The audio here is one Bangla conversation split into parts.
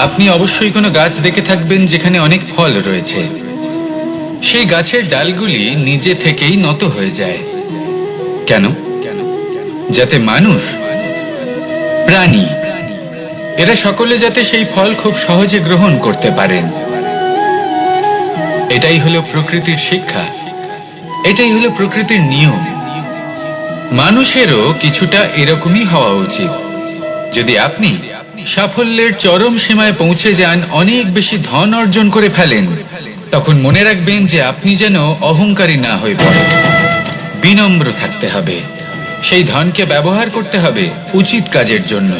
আপনি অবশ্যই কোনো গাছ দেখে থাকবেন যেখানে অনেক ফল রয়েছে। সেই গাছের ডালগুলি নিজে থেকেই নত হয়ে যায়। কেন? যাতে মানুষ, প্রাণী, এরা সকলে যাতে সেই ফল খুব সহজে গ্রহণ করতে পারেন। এটাই হলো প্রকৃতির শিক্ষা, এটাই হলো প্রকৃতির নিয়ম। মানুষেরও কিছুটা এরকমই হওয়া উচিত। যদি আপনি সাফল্যের চরম সীমায় পৌঁছে যান, অনেক বেশি ধন অর্জন করে ফেলেন, তখন মনে রাখবেন যে আপনি যেন অহংকারী না হয়ে পড়েন। বিনম্র থাকতে হবে। সেই ধনকে ব্যবহার করতে হবে উচিত কাজের জন্য।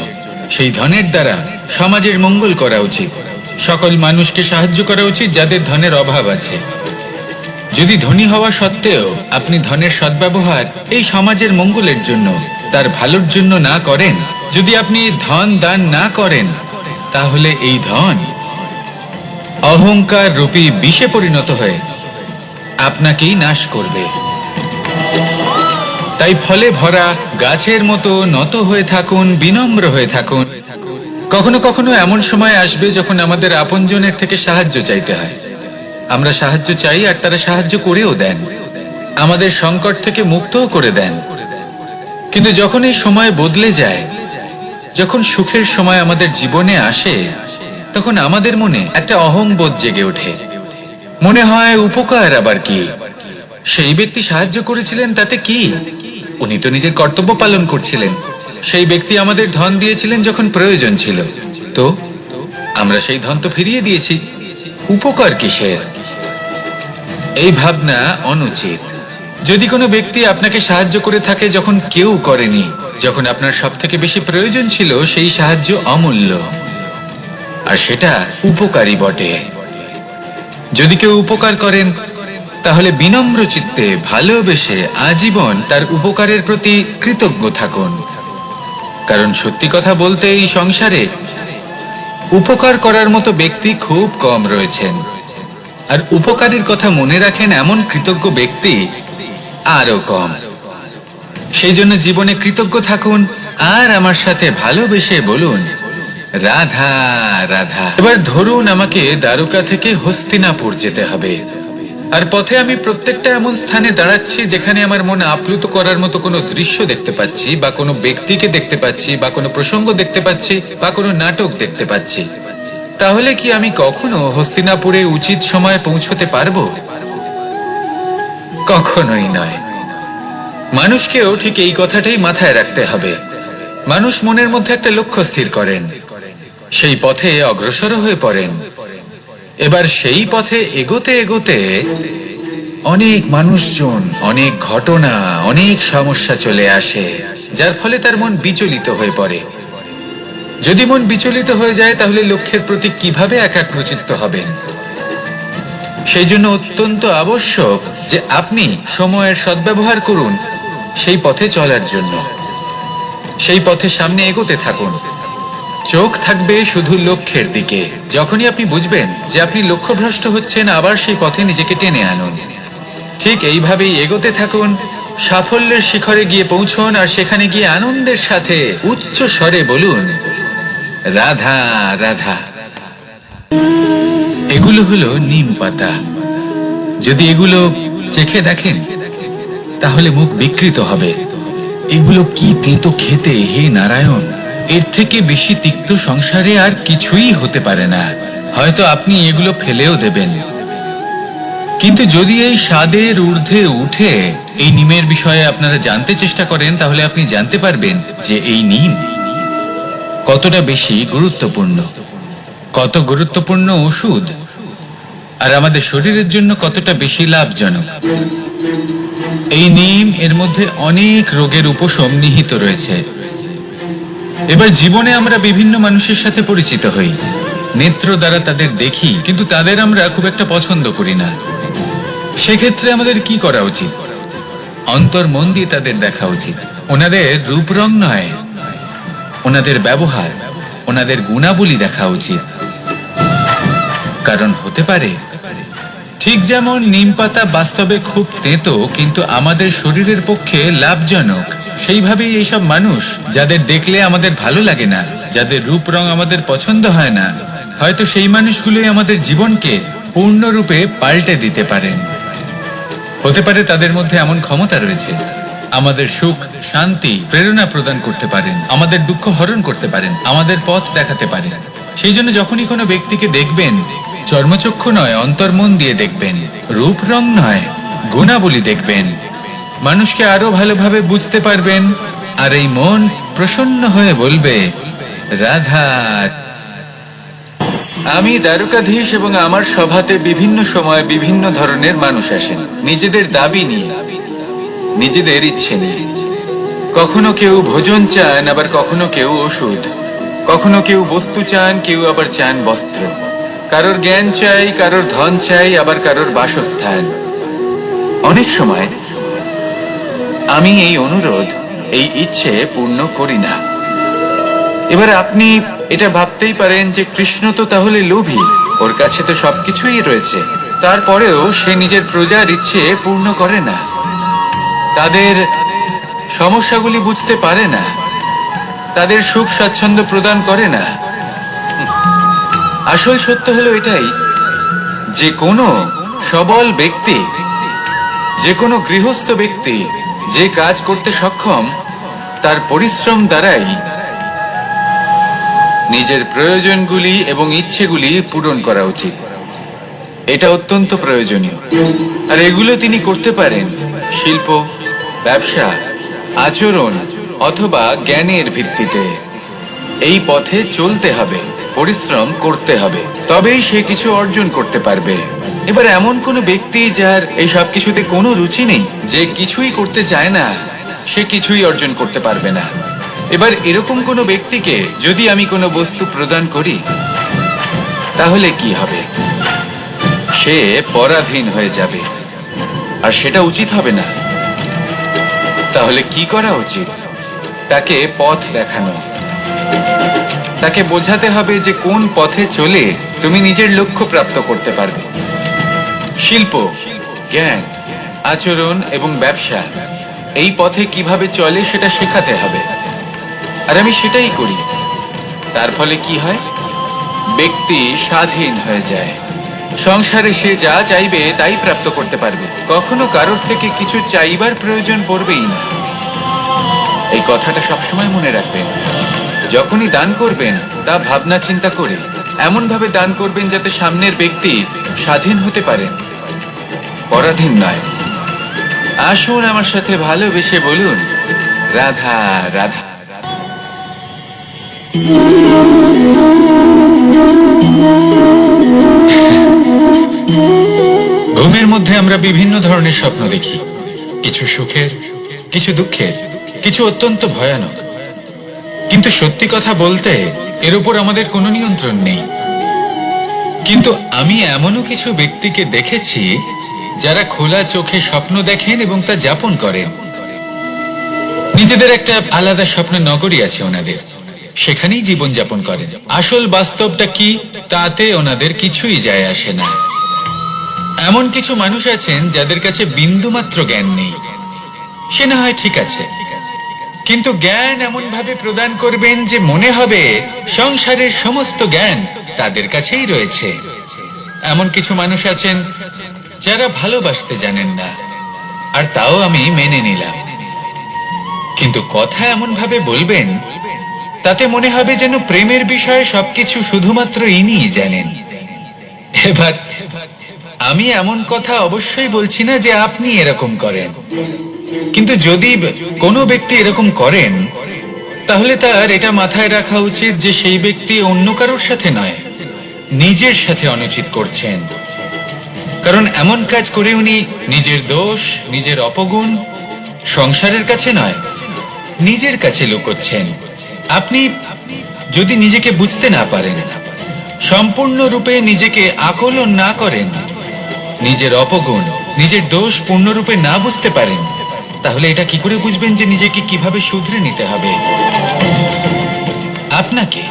সেই ধনের দ্বারা সমাজের মঙ্গল করা উচিত। সকল মানুষকে সাহায্য করা উচিত যাদের ধনের অভাব আছে। যদি ধনী হওয়া সত্ত্বেও আপনি ধনের সদ্ব্যবহার এই সমাজের মঙ্গলের জন্য, তার ভালোর জন্য না করেন, যদি আপনি ধন দান না করেন, তাহলে এই ধন অহংকার রূপী বিষে পরিণত হয়ে আপনাকেই নাশ করবে। তাই ফলে ভরা গাছের মতো নত হয়ে থাকুন, বিনম্র হয়ে থাকুন। কখনো কখনো এমন সময় আসবে যখন আমাদের আপনজনের থেকে সাহায্য চাইতে হয়। আমরা সাহায্য চাই আর তারা সাহায্য করেও দেন, আমাদের সংকট থেকে মুক্তও করে দেন। কিন্তু যখন এই সময় বদলে যায়, যখন সুখের সময় আমাদের জীবনে আসে, তখন আমাদের মনে একটা অহংবোধ জেগে ওঠে। মনে হয় উপকার আবার কি? সেই ব্যক্তি সাহায্য করেছিলেন তাতে কি? উনি তো নিজের কর্তব্য পালন করছিলেন। সেই ব্যক্তি আমাদের ধন দিয়েছিলেন যখন প্রয়োজন ছিল, তো আমরা সেই ধন তো ফিরিয়ে দিয়েছি, উপকার কিসের? এই ভাবনা অনুচিত। যদি কোনো ব্যক্তি আপনাকে সাহায্য করে থাকে যখন কেউ করেনি, যখন আপনার সব থেকে বেশি প্রয়োজন ছিল, সেই সাহায্য অমূল্য, আর সেটা উপকারী বটে। যদি কেউ উপকার করেন, তাহলে বিনম্র চিত্তে ভালোবেসে আজীবন তার উপকারের প্রতি কৃতজ্ঞ থাকুন। কারণ সত্যি কথা বলতে এই সংসারে উপকার করার মতো ব্যক্তি খুব কম রয়েছেন, আর উপকারের কথা মনে রাখেন এমন কৃতজ্ঞ ব্যক্তি আরো কম। সেই জন্য জীবনে কৃতজ্ঞ থাকুন আর আমার সাথে ভালোবেসে বলুন, রাধা রাধা। এবার ধরুন আমাকে দ্বারকা থেকে হস্তিনাপুর যেতে হবে, আর পথে আমি প্রত্যেকটা এমন স্থানে দাঁড়াচ্ছি যেখানে আমার মন আপ্লুত করার মতো কোনো দৃশ্য দেখতে পাচ্ছি, বা কোনো ব্যক্তিকে দেখতে পাচ্ছি, বা কোনো প্রসঙ্গ দেখতে পাচ্ছি, বা কোনো নাটক দেখতে পাচ্ছি। তাহলে কি আমি কখনো হস্তিনাপুরে উচিত সময়ে পৌঁছতে পারবো? কখনোই নয়। মানুষকেও ঠিক এই কথাটাই মাথায় রাখতে হবে। মানুষ মনের মধ্যে একটা লক্ষ্য স্থির করেন, সেই পথে অগ্রসর হয়ে পড়েন। এবার সেই পথে এগোতে এগোতে অনেক মানুষজন, অনেক ঘটনা, অনেক সমস্যা চলে আসে, যার ফলে তার মন বিচলিত হয়ে পড়ে। যদি মন বিচলিত হয়ে যায়, তাহলে লক্ষ্যের প্রতি কিভাবে একাগ্রচিত্ত হবেন? সেই জন্য অত্যন্ত আবশ্যক যে আপনি সময়ের সদ্ব্যবহার করুন সেই পথে চলার জন্য। সেই পথে সামনে এগোতে থাকুন, চোখ থাকবে শুধু লক্ষ্যের দিকে। যখনই আপনি বুঝবেন যে আপনি লক্ষ্যভ্রষ্ট হচ্ছেন, আবার সেই পথে নিজেকে টেনে আনুন। ঠিক এইভাবেই এগোতে থাকুন, সাফল্যের শিখরে গিয়ে পৌঁছন, আর সেখানে গিয়ে আনন্দের সাথে উচ্চ স্বরে বলুন, রাধা রাধা। এগুলো হলো নিম পাতা। যদি এগুলো চেখে দেখেন, তাহলে মুখ বিকৃত হবে। এগুলো কি তেতো খেতে, হে নারায়ণ! এর থেকে বেশি তিক্ত সংসারে আর কিছুই হতে পারে না। হয়তো আপনি এগুলো ফেলেও দেবেন, কিন্তু যদি এই স্বাদের ঊর্ধ্বে উঠে এই নিমের বিষয়ে আপনারা জানতে চেষ্টা করেন, তাহলে আপনি জানতে পারবেন যে এই নিম কতটা বেশি গুরুত্বপূর্ণ, কত গুরুত্বপূর্ণ ওষুধ, আর আমাদের শরীরের জন্য কতটা বেশি লাভজনক। এই নিম, এর মধ্যে অনেক রোগের উপশম নিহিত রয়েছে। এবার জীবনে আমরা বিভিন্ন মানুষের সাথে পরিচিত হই, নেত্র দ্বারা তাদের দেখি, কিন্তু তাদের আমরা খুব একটা পছন্দ করি না। সেক্ষেত্রে আমাদের কি করা উচিত? অন্তর মন দিয়ে তাদের দেখা উচিত। ওনাদের রূপ রং নয়, ওনাদের ব্যবহার, ওনাদের গুণাবলী দেখা উচিত। কারণ হতে পারে ঠিক যেমন নিম পাতা বাস্তবে খুব তেতো, কিন্তু আমাদের শরীরের পক্ষে লাভজনক, সেইভাবেই এইসব মানুষ যাদের দেখলে আমাদের ভালো লাগে না, যাদের রূপ রং আমাদের পছন্দ হয় না, হয়তো সেই মানুষগুলোই আমাদের জীবনকে পূর্ণরূপে পাল্টে দিতে পারেন। হতে পারে তাদের মধ্যে এমন ক্ষমতা রয়েছে, আমাদের সুখ, শান্তি, প্রেরণা প্রদান করতে পারেন, আমাদের দুঃখ হরণ করতে পারেন, আমাদের পথ দেখাতে পারেন। সেই জন্য যখনই কোনো ব্যক্তিকে দেখবেন, চর্মচক্ষু নয় অন্তর্মন দিয়ে দেখবেন, রূপ রং নয় গুণাবলী দেখবেন, মানুষকে আরো ভালোভাবে বুঝতে পারবেন। আর এই মন প্রসন্ন হয়ে বলবে, রাধা। আমি দ্বারকাধীশ এবং আমার সভাতে বিভিন্ন সময় বিভিন্ন ধরনের মানুষ আসেন, নিজেদের দাবি নিয়ে, নিজেদের ইচ্ছে নিয়ে। কখনো কেউ ভোজন চান, আবার কখনো কেউ ওষুধ, কখনো কেউ বস্তু চান, কেউ আবার চান বস্ত্র। কারোর জ্ঞান চাই, কারোর ধন চাই, আবার কারোর বাসস্থান। অনেক সময় আমি এই অনুরোধ, এই ইচ্ছে পূর্ণ করি না। এবার আপনি এটা ভাবতেই পারেন যে কৃষ্ণ তো তাহলে লোভী, ওর কাছে তো সবকিছুই রয়েছে, তারপরেও সে নিজের প্রজার ইচ্ছে পূর্ণ করে না, তাদের সমস্যাগুলি বুঝতে পারে না, তাদের সুখ স্বাচ্ছন্দ্য প্রদান করে না। আসল সত্য হলো এটাই যে কোনো সবল ব্যক্তি, যে কোনো গৃহস্থ ব্যক্তি যে কাজ করতে সক্ষম, তার পরিশ্রম দ্বারাই নিজের প্রয়োজনগুলি এবং ইচ্ছেগুলি পূরণ করা উচিত। এটা অত্যন্ত প্রয়োজনীয়। আর এগুলো তিনি করতে পারেন শিল্প, ব্যবসা, আচরণ অথবা জ্ঞানের ভিত্তিতে। এই পথে চলতে হবে, পরিশ্রম করতে হবে, তবেই সে কিছু অর্জন করতে পারবে। এবার এমন কোনো ব্যক্তি যার এই সব কিছুতে কোনো রুচি নেই, যে কিছুই করতে চায় না, সে কিছুই অর্জন করতে পারবে না। এবার এরকম কোনো ব্যক্তিকে যদি আমি কোনো বস্তু প্রদান করি, তাহলে কি হবে? সে পরাধীন হয়ে যাবে, আর সেটা উচিত হবে না। তাহলে কি করা উচিত? তাকে পথ দেখানো, তাকে বোঝাতে হবে যে কোন পথে চলে তুমি নিজের লক্ষ্য প্রাপ্ত করতে পারবে। শিল্প, জ্ঞান, আচরণ এবং ব্যবসা, এই পথে কিভাবে চলে সেটা শেখাতে হবে। আর আমি সেটাই করি। তার ফলে কি হয়? ব্যক্তি স্বাধীন হয়ে যায়। সংসারে সে যা চাইবে তাই প্রাপ্ত করতে পারবে, কখনো কারোর থেকে কিছু চাইবার প্রয়োজন পড়বেই না। এই কথাটা সবসময় মনে রাখবেন। যখনই দান করবেন তা ভাবনা চিন্তা করে এমন ভাবে দান করবেন যাতে সামনের ব্যক্তি স্বাধীন হতে পারেন, পরাধীন নয়। আসুন আমার সাথে ভালোবেসে বলুন, রাধা রাধা। ঘুমের মধ্যে আমরা বিভিন্ন ধরনের স্বপ্ন দেখি, কিছু সুখের, কিছু দুঃখের, কিছু অত্যন্ত ভয়ানক। কিন্তু সত্যি কথা বলতে এর উপর আমাদের কোনো নিয়ন্ত্রণ নেই। কিন্তু আমি এমনও কিছু ব্যক্তিকে দেখেছি যারা খোলা চোখে স্বপ্ন দেখেন এবং তা যাপন করেন। নিজেদের একটা আলাদা স্বপ্নের নগরী আছে ওনাদের, সেখানেই জীবন যাপন করেন। আসল বাস্তবটা কি তাতে ওনাদের কিছুই যায় আসে না। এমন কিছু মানুষ আছেন যাদের কাছে বিন্দুমাত্র জ্ঞান নেই। সে না হয় ঠিক আছে, কিন্তু জ্ঞান এমন ভাবে প্রদান করবেন যে মনে হবে সংসারের সমস্ত জ্ঞান তাদের কাছেই রয়েছে। এমন কিছু মানুষ আছেন যারা ভালোবাসতে জানেন না, আর তাও আমি মেনে নিলাম। কিন্তু কথা এমন ভাবে বলবেন তাতে মনে হবে যেন প্রেমের বিষয়ে সবকিছু শুধুমাত্র ইনিই জানেন। এবার আমি এমন কথা অবশ্যই বলছি না যে আপনি এরকম করেন, কিন্তু যদি কোনো ব্যক্তি এরকম করেন তাহলে তার এটা মাথায় রাখা উচিত যে সেই ব্যক্তি অন্য কারোর সাথে নয়, নিজের সাথে অনুচিত করছেন। কারণ এমন কাজ করে উনি নিজের দোষ, নিজের অপগুণ সংসারের কাছে নয়, নিজের কাছে লুকোচ্ছেন। আপনি যদি নিজেকে বুঝতে না পারেন, সম্পূর্ণরূপে নিজেকে আকলন না করেন, নিজের অপগুণ, নিজের দোষ পূর্ণরূপে না বুঝতে পারেন, তাহলে এটা কি করে বুঝবেন যে নিজেকে কিভাবে শুধরে নিতে হবে? আপনাকে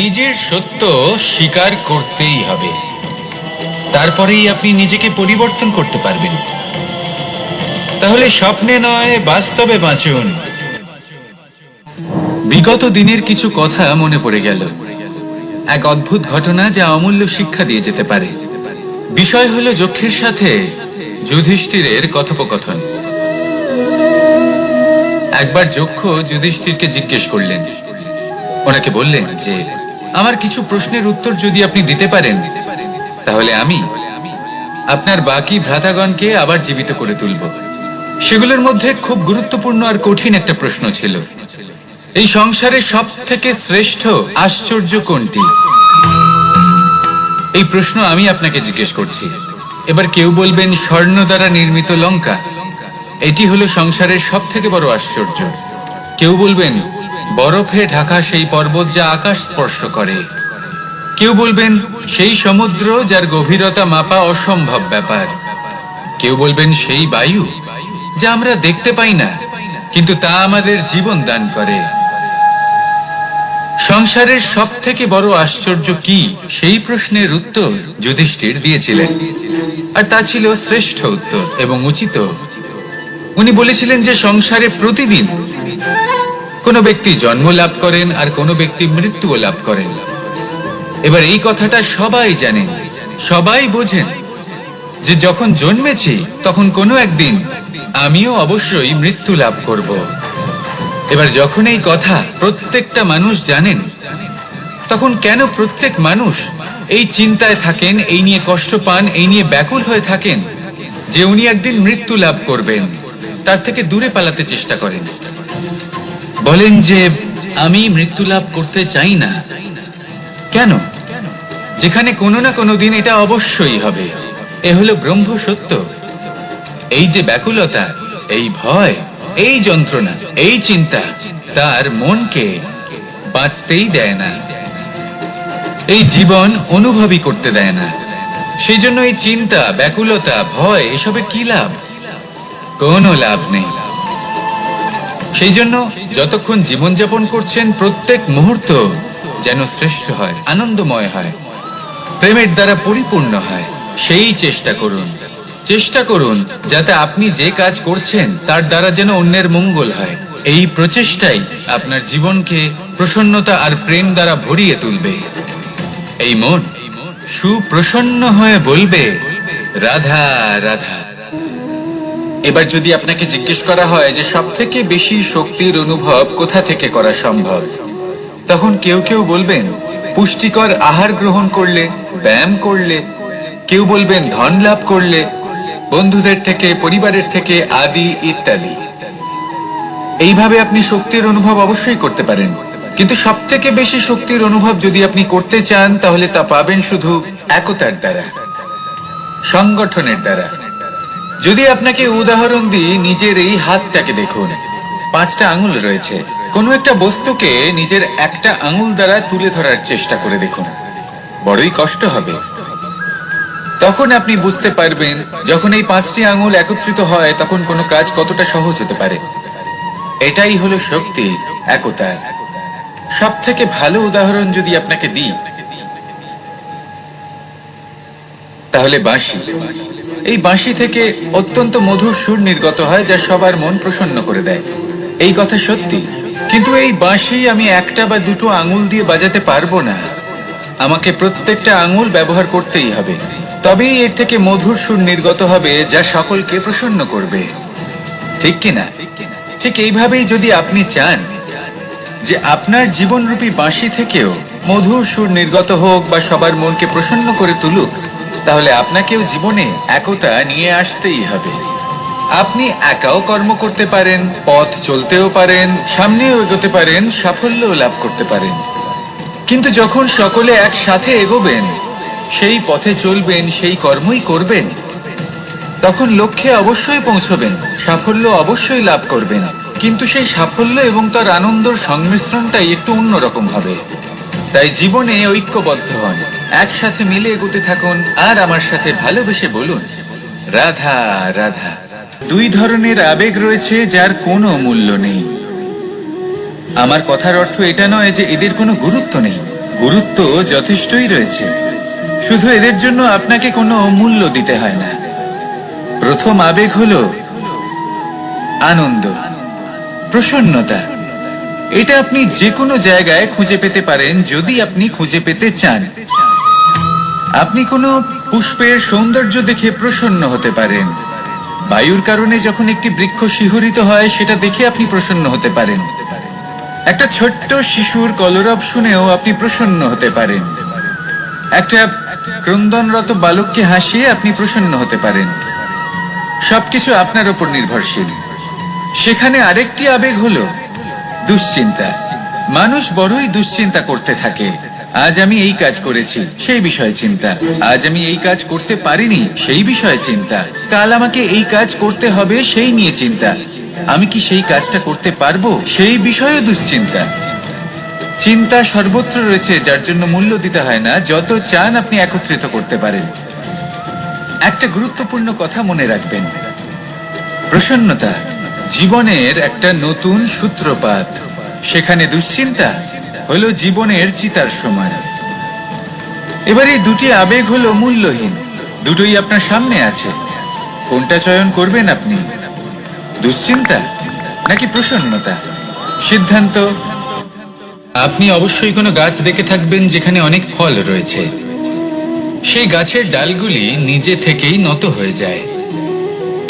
নিজের সত্য স্বীকার করতেই হবে, তারপরেই আপনি নিজেকে পরিবর্তন করতে পারবেন। তাহলে স্বপ্নে নয় বাস্তবে বাঁচুন। বিগত দিনের কিছু কথা মনে পড়ে গেল। এক অদ্ভুত ঘটনা যা অমূল্য শিক্ষা দিয়ে যেতে পারে। বিষয় হলো যক্ষের সাথে যুধিষ্ঠিরের কথোপকথন। একবার যক্ষ যুধিষ্ঠিরকে জিজ্ঞেস করলেন, ওনাকে বললেন যে আমার কিছু প্রশ্নের উত্তর যদি আপনি দিতে পারেন তাহলে আমি আপনার বাকি ভ্রাতাগণকে আবার জীবিত করে তুলব। সেগুলোর মধ্যে খুব গুরুত্বপূর্ণ আর কঠিন একটা প্রশ্ন ছিল, এই সংসারের সব থেকে শ্রেষ্ঠ আশ্চর্য কোনটি? এই প্রশ্ন আমি আপনাকে জিজ্ঞেস করছি। এবার কেউ বলবেন স্বর্ণ দ্বারা নির্মিত লঙ্কা, এটি হলো সংসারের সব থেকে বড় আশ্চর্য। কেউ বলবেন বরফে ঢাকা সেই পর্বত যা আকাশ স্পর্শ করে। কেউ বলবেন সেই সমুদ্র যার গভীরতা মাপা অসম্ভব ব্যাপার। কেউ বলবেন সেই বায়ু যা আমরা দেখতে পাই না কিন্তু তা আমাদের জীবন দান করে। সংসারের সব থেকে বড় আশ্চর্য কি, সেই প্রশ্নের উত্তর যুধিষ্ঠির দিয়েছিলেন, আর তা ছিল শ্রেষ্ঠ উত্তর এবং উচিত। উনি বলেছিলেন যে সংসারে প্রতিদিন কোনো ব্যক্তি জন্ম লাভ করেন আর কোনো ব্যক্তি মৃত্যুও লাভ করেন। এবার এই কথাটা সবাই জানেন, সবাই বোঝেন যে যখন জন্মেছি তখন কোনো একদিন আমিও অবশ্যই মৃত্যু লাভ করব। এবার যখন এই কথা প্রত্যেকটা মানুষ জানেন, তখন কেন প্রত্যেক মানুষ এই চিন্তায় থাকেন, এই নিয়ে কষ্ট পান, এই নিয়ে ব্যাকুল হয়ে থাকেন যে উনি একদিন মৃত্যু লাভ করবেন, তার থেকে দূরে পালাতে চেষ্টা করেন? বলেন যে আমি মৃত্যু লাভ করতে চাই না। কেন? যেখানে কোনো না কোনো দিন এটা অবশ্যই হবে। এ হলো ব্রহ্ম সত্য। এই যে ব্যাকুলতা, এই ভয়, এই যন্ত্রণা, এই চিন্তা তার মনকে বাঁচতেই দেয় না, এই জীবন অনুভবই করতে দেয় না। সেই জন্য এই চিন্তা, ব্যাকুলতা, ভয় এসবের কি লাভ? কোনো লাভ নেই। সেই জন্য যতক্ষণ জীবনযাপন করছেন প্রত্যেক মুহূর্ত যেন শ্রেষ্ঠ হয়, আনন্দময় হয়, প্রেমের দ্বারা পরিপূর্ণ হয়, সেই চেষ্টা করুন। চেষ্টা করুন যাতে আপনি যে কাজ করছেন তার দ্বারা যেন অন্যের মঙ্গল হয়। এই প্রচেষ্টাই আপনার জীবনকে প্রসন্নতা আর প্রেম দ্বারা ভরিয়ে তুলবে। এই মন সুপ্রসন্ন হয়ে বলবে রাধা রাধা। এবার যদি আপনাকে জিজ্ঞেস করা হয় যে সব থেকে বেশি শক্তির অনুভব কোথা থেকে করা সম্ভব, তখন কেউ কেউ বলবেন পুষ্টিকর আহার গ্রহণ করলে, ব্যায়াম করলে। কেউ বলবেন ধন লাভ করলে, বন্ধুদের থেকে, পরিবারের থেকে, আদি ইত্যাদি। এইভাবে আপনি শক্তির অনুভব অবশ্যই করতে পারেন, কিন্তু সব থেকে বেশি শক্তির অনুভব যদি আপনি করতে চান তাহলে তা পাবেন শুধু একতার দ্বারা, সংগঠনের দ্বারা। যদি আপনাকে উদাহরণ দিই, নিজের এই হাতটাকে দেখুন, 5টা আঙুল রয়েছে। কোনো একটা বস্তুকে নিজের একটা আঙুল দ্বারা তুলে ধরার চেষ্টা করে দেখুন, বড়ই কষ্ট হবে। তখন আপনি বুঝতে পারবেন যখন এই 5টি আঙুল একত্রিত হয় তখন কোনো কাজ কতটা সহজ হতে পারে। এটাই হলো শক্তি, একতার। সব থেকে ভালো উদাহরণ যদি আপনাকে দিই তাহলে বাঁশি। এই বাঁশি থেকে অত্যন্ত মধুর সুর নির্গত হয় যা সবার মন প্রসন্ন করে দেয়। এই কথা সত্যি, কিন্তু এই বাঁশি আমি একটা বা দুটো আঙুল দিয়ে বাজাতে পারবো না। আমাকে প্রত্যেকটা আঙুল ব্যবহার করতেই হবে, তবেই এর থেকে মধুর সুর নির্গত হবে যা সকলকে প্রসন্ন করবে। ঠিক কিনা? ঠিক এইভাবেই যদি আপনি চান যে আপনার জীবনরূপী বাঁশি থেকেও মধুর সুর নির্গত হোক বা সবার মনকে প্রসন্ন করে তুলুক, তাহলে আপনাকেও জীবনে একতা নিয়ে আসতেই হবে। আপনি একাও কর্ম করতে পারেন, পথ চলতেও পারেন, সামনেও এগোতে পারেন, সাফল্যও লাভ করতে পারেন। কিন্তু যখন সকলে একসাথে এগোবেন, সেই পথে চলবেন, সেই কর্মই করবেন, তখন লক্ষ্যে অবশ্যই পৌঁছবেন, সাফল্য অবশ্যই লাভ করবেন। কিন্তু সেই সাফল্য এবং তার আনন্দের সংমিশ্রণটাই একটু অন্যরকম হবে। তাই জীবনে ঐক্যবদ্ধ হন, একসাথে মিলে এগোতে থাকুন, আর আমার সাথে ভালোবেসে বলুন রাধা রাধা। 2 ধরনের আবেগ রয়েছে যার কোনো মূল্য নেই। আমার কথার অর্থ এটা নয় যে এদের কোনো গুরুত্ব নেই, গুরুত্ব যথেষ্টই রয়েছে, শুধু এদের জন্য আপনাকে কোনো মূল্য দিতে হয় না। প্রথম আবেগ হলো আনন্দ, প্রসন্নতা। এটা আপনি যে কোনো জায়গায় খুঁজে পেতে পারেন যদি আপনি খুঁজে পেতে চান। আপনি কোনো পুষ্পের সৌন্দর্য দেখে প্রসন্ন হতে পারেন। বায়ুর কারণে যখন একটি বৃক্ষ শিহরিত হয় সেটা দেখে আপনি প্রসন্ন হতে পারেন। একটা ছোট্ট শিশুর কলরব শুনেও আপনি প্রসন্ন হতে পারেন। একটা ক্রন্দনরত বালককে হাসিয়ে আপনি প্রসন্ন হতে পারেন। সবকিছু আপনার উপর নির্ভরশীল। সেখানে আরেকটি আবেগ হলো দুশ্চিন্তা। মানুষ বড়ই দুশ্চিন্তা করতে থাকে। আজ আমি এই কাজ করেছি, সেই বিষয়ে চিন্তা। আজ আমি এই কাজ করতে পারিনি, সেই বিষয়ে চিন্তা। কাল আমাকে এই কাজ করতে হবে, সেই নিয়ে চিন্তা। আমি কি সেই কাজটা করতে পারবো, সেই বিষয়ে দুশ্চিন্তা। চিন্তা সর্বত্র রয়েছে, যার জন্য মূল্য দিতে হয় না। যত চান আপনি একত্রিত করতে পারেন। একটা গুরুত্বপূর্ণ কথা মনে রাখবেন, প্রসন্নতা জীবনের একটা নতুন সূত্রপাত। সেখানে দুশ্চিন্তা হলো জীবনের চিতার সমান। এবার এই দুটি আবেগ হলো মূল্যহীন, দুটোই আপনার সামনে আছে। কোনটা চয়ন করবেন আপনি, দুশ্চিন্তা নাকি প্রসন্নতা? সিদ্ধান্ত। আপনি অবশ্যই কোনো গাছ দেখে থাকবেন যেখানে অনেক ফল রয়েছে। সেই গাছের ডালগুলি নিজে থেকেই নত হয়ে যায়।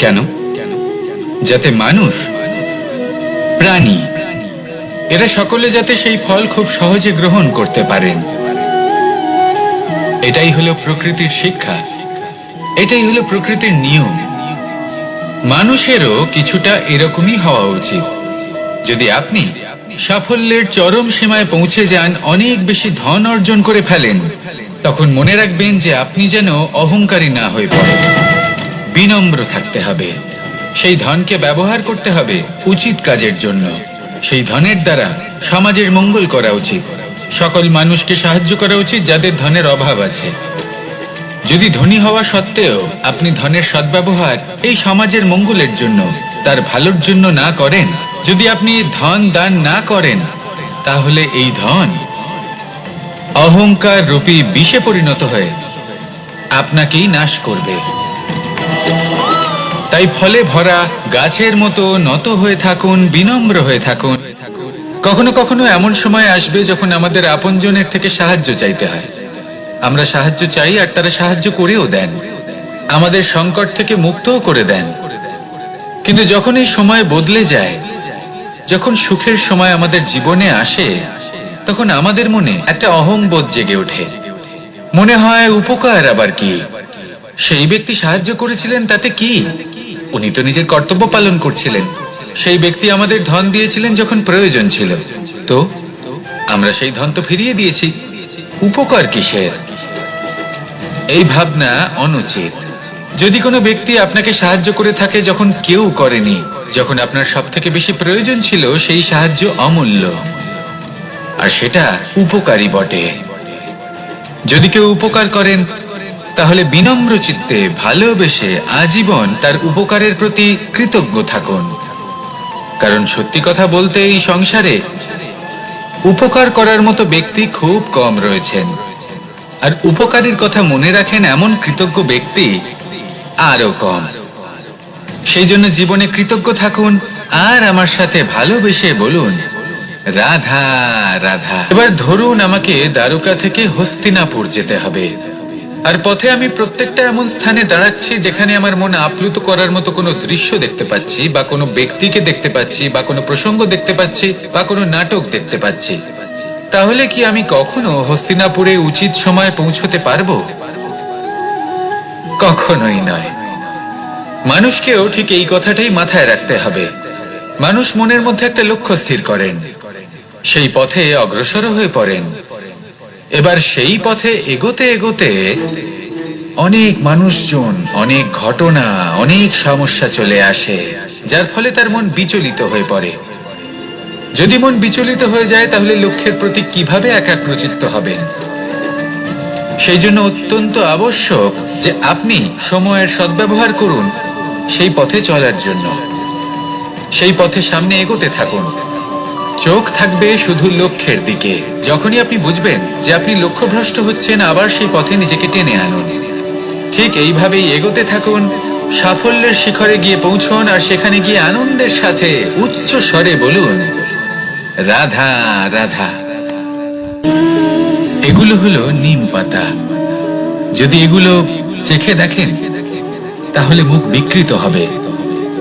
কেন? যাতে মানুষ, প্রাণী, এরা সকলে যাতে সেই ফল খুব সহজে গ্রহণ করতে পারেন। এটাই হলো প্রকৃতির শিক্ষা, এটাই হলো প্রকৃতির নিয়ম। মানুষেরও কিছুটা এরকমই হওয়া উচিত। যদি আপনি সাফল্যের চরম সীমায় পৌঁছে যান, অনেক বেশি ধন অর্জন করে ফেলেন, তখন মনে রাখবেন যে আপনি যেন অহংকারী না হয়ে পড়েন। বিনম্র থাকতে হবে। সেই ধনকে ব্যবহার করতে হবে উচিত কাজের জন্য। সেই ধনের দ্বারা সমাজের মঙ্গল করা উচিত। সকল মানুষকে সাহায্য করা উচিত যাদের ধনের অভাব আছে। যদি ধনী হওয়া সত্ত্বেও আপনি ধনের সদ্ব্যবহার এই সমাজের মঙ্গলের জন্য, তার ভালোর জন্য না করেন, যদি আপনি ধন দান না করেন, তাহলে এই ধন অহংকার রূপী বিষে পরিণত হয়ে আপনাকেই নাশ করবে। তাই ফলে ভরা গাছের মতো নত হয়ে থাকুন, বিনম্র হয়ে থাকুন। কখনো কখনো এমন সময় আসবে যখন আমাদের আপনজনের থেকে সাহায্য চাইতে হয়। আমরা সাহায্য চাই আর তারা সাহায্য করেও দেন, আমাদের সংকট থেকে মুক্তও করে দেন। কিন্তু যখন এই সময় বদলে যায়, যখন সুখের সময় আমাদের জীবনে আসে, তখন আমাদের মনে একটা অহংবোধ জেগে ওঠে। মনে হয় উপকার আবার কি, সেই ব্যক্তি সাহায্য করেছিলেন তাতে কি, উনি তো নিজের কর্তব্য পালন করছিলেন। সেই ব্যক্তি আমাদের ধন দিয়েছিলেন যখন প্রয়োজন ছিল, তো আমরা সেই ধন তো ফিরিয়ে দিয়েছি, উপকার কিসের? এই ভাবনা অনুচিত। যদি কোনো ব্যক্তি আপনাকে সাহায্য করে থাকে যখন কেউ করেনি, যখন আপনার সব থেকে বেশি প্রয়োজন ছিল, সেই সাহায্য অমূল্য, আর সেটা উপকারী বটে। যদি কেউ উপকার করেন, তাহলে বিনম্র চিত্তে ভালোবেসে আজীবন তার উপকারের প্রতি কৃতজ্ঞ থাকুন। কারণ সত্যি কথা বলতে এই সংসারে উপকার করার মতো ব্যক্তি খুব কম রয়েছেন, আর উপকারীর কথা মনে রাখেন এমন কৃতজ্ঞ ব্যক্তি আরো কম। সেই জন্য জীবনে কৃতজ্ঞ থাকুন আর আমার সাথে ভালোবেসে বলুন, রাধা রাধা। এবার ধরুন আমাকে দ্বারকা থেকে হস্তিনাপুর যেতে হবে, আর পথে আমি প্রত্যেকটা এমন স্থানে দাঁড়াচ্ছি যেখানে আমার মন আপ্লুত করার মতো কোনো দৃশ্য দেখতে পাচ্ছি, বা কোনো ব্যক্তিকে দেখতে পাচ্ছি, বা কোনো প্রসঙ্গ দেখতে পাচ্ছি, বা কোনো নাটক দেখতে পাচ্ছি। তাহলে কি আমি কখনো হস্তিনাপুরে উচিত সময়ে পৌঁছতে পারবো? কখনোই নয়। মানুষকেও ঠিক এই কথাটাই মাথায় রাখতে হবে। মানুষ মনের মধ্যে একটা লক্ষ্য স্থির করেন, সেই পথে অগ্রসর হয়ে পড়েন। এবার সেই পথে এগোতে এগোতে অনেক মানুষজন, অনেক ঘটনা, অনেক সমস্যা চলে আসে, যার ফলে তার মন বিচলিত হয়ে পড়ে। যদি মন বিচলিত হয়ে যায়, তাহলে লক্ষ্যের প্রতি কিভাবে একাগ্রচিত্ত হবেন? সেই জন্য অত্যন্ত আবশ্যক যে আপনি সময়ের সদ্ব্যবহার করুন সেই পথে চলার জন্য। সেই পথে সামনে এগোতে থাকুন, চোখ থাকবে শুধু লক্ষ্যের দিকে। যখনই আপনি বুঝবেন যে আপনি লক্ষ্যভ্রষ্ট হচ্ছেন, আবার সেই পথে নিজেকে টেনে আনুন। ঠিক এইভাবেই এগোতে থাকুন, সাফল্যের শিখরে গিয়ে পৌঁছুন, আর সেখানে গিয়ে আনন্দের সাথে উচ্চ স্বরে বলুন, রাধা রাধা। এগুলো হলো নিম পাতা। যদি এগুলো চেখে দেখেন তাহলে মুখ বিকৃত হবে।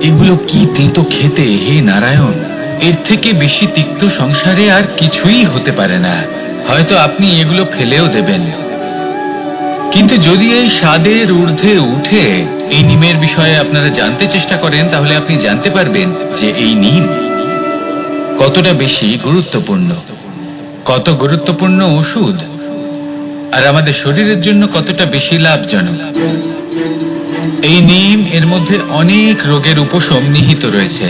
এগুলো কি তেতো খেতে, হে নারায়ণ! এর থেকে বেশি তিক্ত সংসারে আর কিছুই হতে পারে না। হয়তো আপনি এগুলো ফেলেও দেবেন, কিন্তু যদি এই স্বাদের ঊর্ধ্বে উঠে এই নিমের বিষয়ে আপনারা জানতে চেষ্টা করেন, তাহলে আপনি জানতে পারবেন যে এই নিম কতটা বেশি গুরুত্বপূর্ণ, কত গুরুত্বপূর্ণ ওষুধ, আর আমাদের শরীরের জন্য কতটা বেশি লাভজনক। এই নিম এর মধ্যে অনেক রোগের উপশম নিহিত রয়েছে।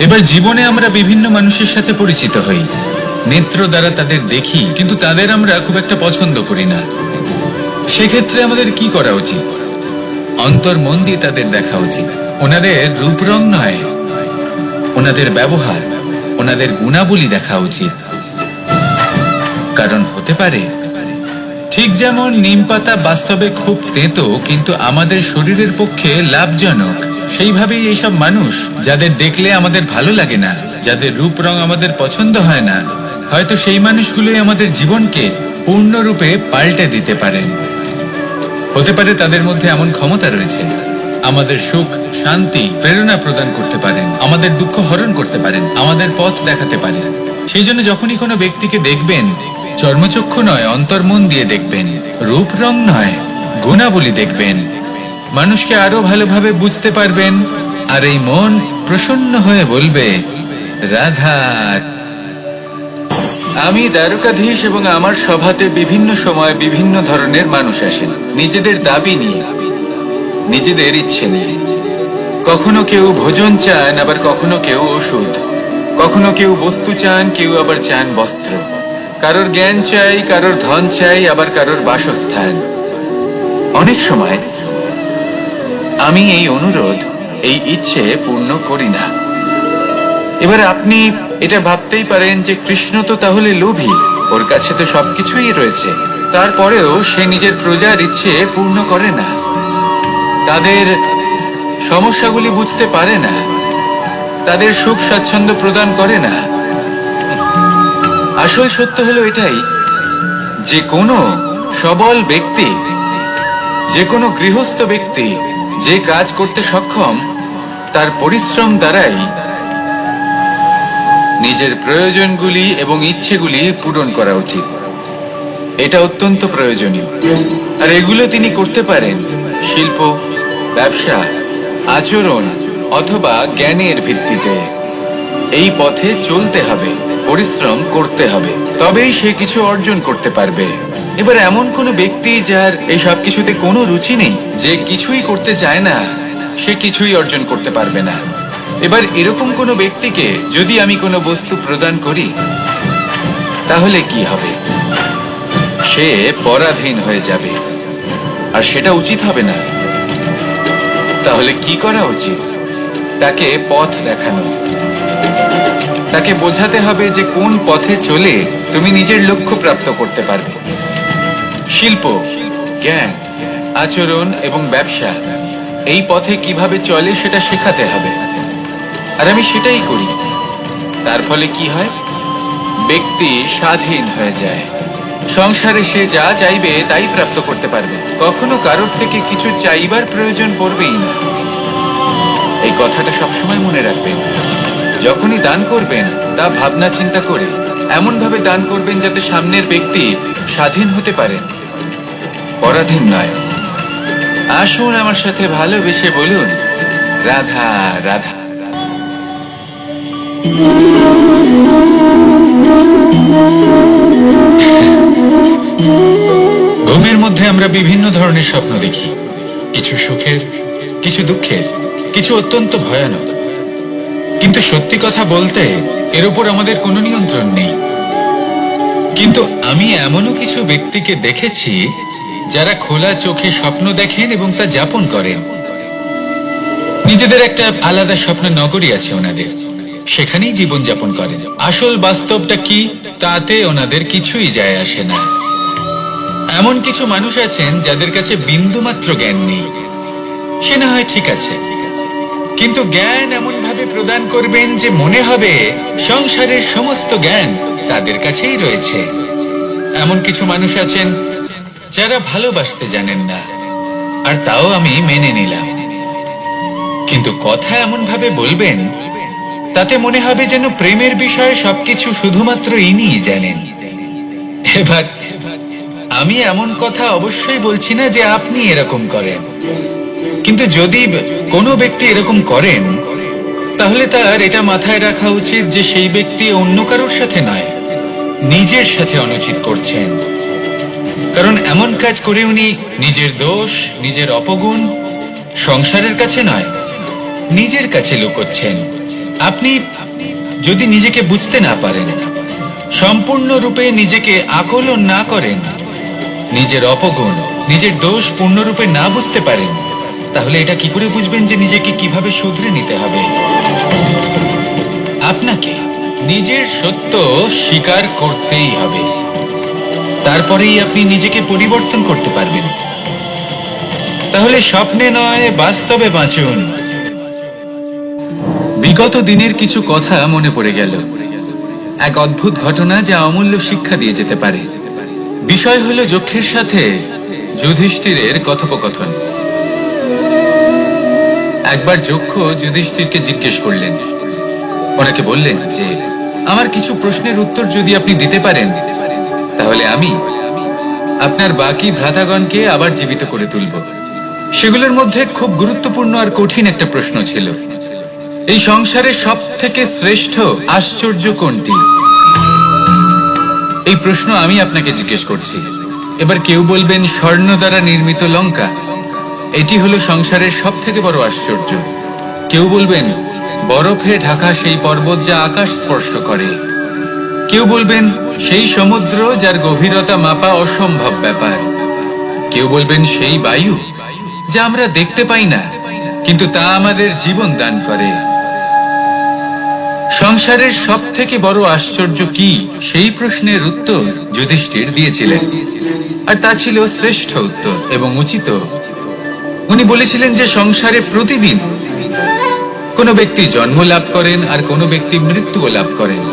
এবার জীবনে আমরা বিভিন্ন মানুষের সাথে পরিচিত হই, নেত্র দ্বারা তাদের দেখি, কিন্তু তাদের আমরা খুব একটা পছন্দ করি না। সেক্ষেত্রে আমাদের কি করা উচিত? অন্তর মন দিয়ে তাদের দেখা উচিত। ওনাদের রূপ রং নয়, ওনাদের ব্যবহার, ওনাদের গুণাবলী দেখা উচিত। কারণ হতে পারে ঠিক যেমন নিম পাতা বাস্তবে খুব তেতো কিন্তু আমাদের শরীরের পক্ষে লাভজনক, সেইভাবেই এইসব মানুষ যাদের দেখলে আমাদের ভালো লাগে না, যাদের রূপ রং আমাদের পছন্দ হয় না, হয়তো সেই মানুষগুলোই আমাদের জীবনকে পূর্ণরূপে পাল্টে দিতে পারেন। হতে পারে তাদের মধ্যে এমন ক্ষমতা রয়েছে, আমাদের সুখ, শান্তি, প্রেরণা প্রদান করতে পারেন, আমাদের দুঃখ হরণ করতে পারেন, আমাদের পথ দেখাতে পারেন। সেই জন্য যখনই কোনো ব্যক্তিকে দেখবেন, চর্মচক্ষু নয় অন্তর্মন দিয়ে দেখবেন, রূপ রং নয় গুণাবলী দেখবেন। মানুষকে আরো ভালোভাবে বুঝতে পারবেন, আর এই মন প্রসন্ন হয়ে বলবে রাধা। আমি দ্বারকাধীশ এবং আমার সভাতে বিভিন্ন সময় বিভিন্ন ধরনের মানুষ আসেন, নিজেদের দাবি নিয়ে, নিজেদের ইচ্ছে নিয়ে। কখনো কেউ ভোজন চান, আবার কখনো কেউ ওষুধ, কখনো কেউ বস্তু চান, কেউ আবার চান বস্ত্র। কারোর জ্ঞান চাই, কারোর ধন চাই, আবার কারোর বাসস্থান। অনেক সময় আমি এই অনুরোধ, এই ইচ্ছে পূর্ণ করি না। এবার আপনি এটা ভাবতেই পারেন যে কৃষ্ণ তো তাহলে লোভী, ওর কাছে তো সবকিছুই রয়েছে, তারপরেও সে নিজের প্রজার ইচ্ছে পূর্ণ করে না, তাদের সমস্যাগুলি বুঝতে পারে না, তাদের সুখ স্বাচ্ছন্দ্য প্রদান করে না। আসল সত্য হলো এটাই যে কোনো সবল ব্যক্তি, যে কোনো গৃহস্থ ব্যক্তি যে কাজ করতে সক্ষম, তার পরিশ্রম দ্বারাই নিজের প্রয়োজনগুলি এবং ইচ্ছেগুলি পূরণ করা উচিত। এটা অত্যন্ত প্রয়োজনীয়, আর এগুলো তিনি করতে পারেন শিল্প, ব্যবসা, আচরণ অথবা জ্ঞানের ভিত্তিতে। এই পথে চলতে হবে, পরিশ্রম করতে হবে, তবেই সে কিছু অর্জন করতে পারবে। এবার এমন কোনো ব্যক্তি যার এই সব কিছুতে কোনো রুচি নেই, যে কিছুই করতে চায় না, সে কিছুই অর্জন করতে পারবে না। এবার এরকম কোনো ব্যক্তিকে যদি আমি কোনো বস্তু প্রদান করি, তাহলে কি হবে? সে পরাধীন হয়ে যাবে, আর সেটা উচিত হবে না। তাহলে কি করা উচিত? তাকে পথ দেখানো, তাকে বোঝাতে হবে যে কোন পথে চলে তুমি নিজের লক্ষ্য প্রাপ্ত করতে পারবে। শিল্প, জ্ঞান, আচরণ এবং ব্যবসা, এই পথে কিভাবে চলে সেটা শেখাতে হবে, আর আমি সেটাই করি। তার ফলে কি হয়? ব্যক্তি স্বাধীন হয়ে যায়, সংসারে সে যা চাইবে তাই প্রাপ্ত করতে পারবে, কখনো কারোর থেকে কিছু চাইবার প্রয়োজন পড়বেই না। এই কথাটা সবসময় মনে রাখবেন। যখনই দান করবেন তা ভাবনা চিন্তা করে এমন ভাবে দান করবেন যাতে সামনের ব্যক্তি স্বাধীন হতে পারেন, পরাধীন নয়। আসুন আমার সাথে ভালোবেসে বলুন রাধা রাধা। ঘুমের মধ্যে আমরা বিভিন্ন ধরনের স্বপ্ন দেখি, কিছু সুখের, কিছু দুঃখের, কিছু অত্যন্ত ভয়ানক। কিন্তু সত্যি কথা বলতে এর উপর আমাদের কোনো নিয়ন্ত্রণ নেই। কিন্তু আমি এমনও কিছু ব্যক্তিকে দেখেছি যারা খোলা চোখে স্বপ্ন দেখেন এবং তা যাপন করেন। নিজেদের একটা আলাদা স্বপ্ন নগরী আছে ওনাদের, সেখানেই জীবন যাপন করেন। আসল বাস্তবটা কি তাতে ওনাদের কিছুই যায় আসে না। এমন কিছু মানুষ আছেন যাদের কাছে বিন্দুমাত্র জ্ঞান নেই, সে না হয় ঠিক আছে, কিন্তু জ্ঞান এমন ভাবে প্রদান করবেন যে মনে হবে সংসারের সমস্ত জ্ঞান তাদের কাছেই রয়েছে। এমন কিছু মানুষ আছেন যারা ভালোবাসতে জানেন না, আর তাও আমি মেনে নিলাম। কিন্তু কথা এমন ভাবে বলবেন তাতে মনে হবে যেন প্রেমের বিষয়ে সবকিছু শুধুমাত্র ইনিই জানেন। এবার আমি এমন কথা অবশ্যই বলছি না যে আপনি এরকম করেন, কিন্তু যদি কোনো ব্যক্তি এরকম করেন তাহলে তার এটা মাথায় রাখা উচিত যে সেই ব্যক্তি অন্য কারোর সাথে নয়, নিজের সাথে অনুচিত করছেন। কারণ এমন কাজ করে উনি নিজের দোষ, নিজের অপগুণ সংসারের কাছে নয়, নিজের কাছে লুকোচ্ছেন। আপনি যদি নিজেকে বুঝতে না পারেন, সম্পূর্ণরূপে নিজেকে আকলন না করেন, নিজের অপগুণ, নিজের দোষ পূর্ণরূপে না বুঝতে পারেন, তাহলে এটা কি করে বুঝবেন যে নিজেকে কিভাবে শুধরে নিতে হবে? আপনাকে নিজের সত্য স্বীকার করতেই হবে, তারপরেই আপনি নিজেকে পরিবর্তন করতে পারবেন। তাহলে স্বপ্নে নয়, বাস্তবে বাঁচুন। বিগত দিনের কিছু কথা মনে পড়ে গেল, এক অদ্ভুত ঘটনা যা অমূল্য শিক্ষা দিয়ে যেতে পারে। বিষয় হলো যক্ষের সাথে যুধিষ্ঠিরের কথোপকথন। একবার যক্ষ যুধিষ্ঠিরকে জিজ্ঞেস করলেন, ওনাকে বললেন যে আমার কিছু প্রশ্নের উত্তর যদি আপনি দিতে পারেন তাহলে আমি আপনার বাকি ভ্রাতাগণকে আবার জীবিত করে তুলব। সেগুলোর মধ্যে খুব গুরুত্বপূর্ণ আর কঠিন একটা প্রশ্ন ছিল, এই সংসারের সব থেকে শ্রেষ্ঠ আশ্চর্য কোনটি? এই প্রশ্ন আমি আপনাকে জিজ্ঞেস করছি। এবার কেউ বলবেন স্বর্ণ দ্বারা নির্মিত লঙ্কা, এটি হলো সংসারের সব থেকে বড় আশ্চর্য। কেউ বলবেন বরফে ঢাকা সেই পর্বত যা আকাশ স্পর্শ করে। কেউ বলবেন সেই সমুদ্র যার গভীরতা মাপা অসম্ভব ব্যাপার। কেউ বলবেন সেই বায়ু যা আমরা দেখতে পাই না, কিন্তু তা আমাদের জীবন দান করে। সংসারের সব থেকে বড় আশ্চর্য কি, সেই প্রশ্নের উত্তর যুধিষ্ঠির দিয়েছিলেন, আর তা ছিল শ্রেষ্ঠ উত্তর এবং উচিত। উনি বলেছিলেন যে সংসারে প্রতিদিন কোনো ব্যক্তি জন্ম লাভ করেন আর কোনো ব্যক্তি মৃত্যুও লাভ করেন।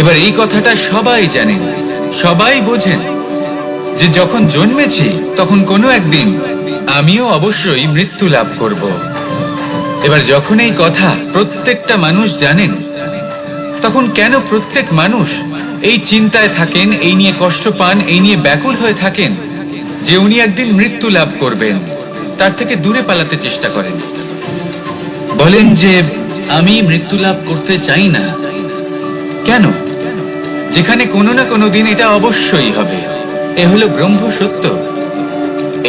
এবার এই কথাটা সবাই জানেন, সবাই বোঝেন যে যখন জন্মেছি তখন কোনো একদিন আমিও অবশ্যই মৃত্যু লাভ করব। এবার যখন এই কথা প্রত্যেকটা মানুষ জানেন, তখন কেন প্রত্যেক মানুষ এই চিন্তায় থাকেন, এই নিয়ে কষ্ট পান, এই নিয়ে ব্যাকুল হয়ে থাকেন যে উনি একদিন মৃত্যু লাভ করবেন, তার থেকে দূরে পালাতে চেষ্টা করেন? বলেন যে আমি মৃত্যু লাভ করতে চাই না। কেন? যেখানে কোনো না কোনো দিন এটা অবশ্যই হবে। এ হলো ব্রহ্ম সত্য।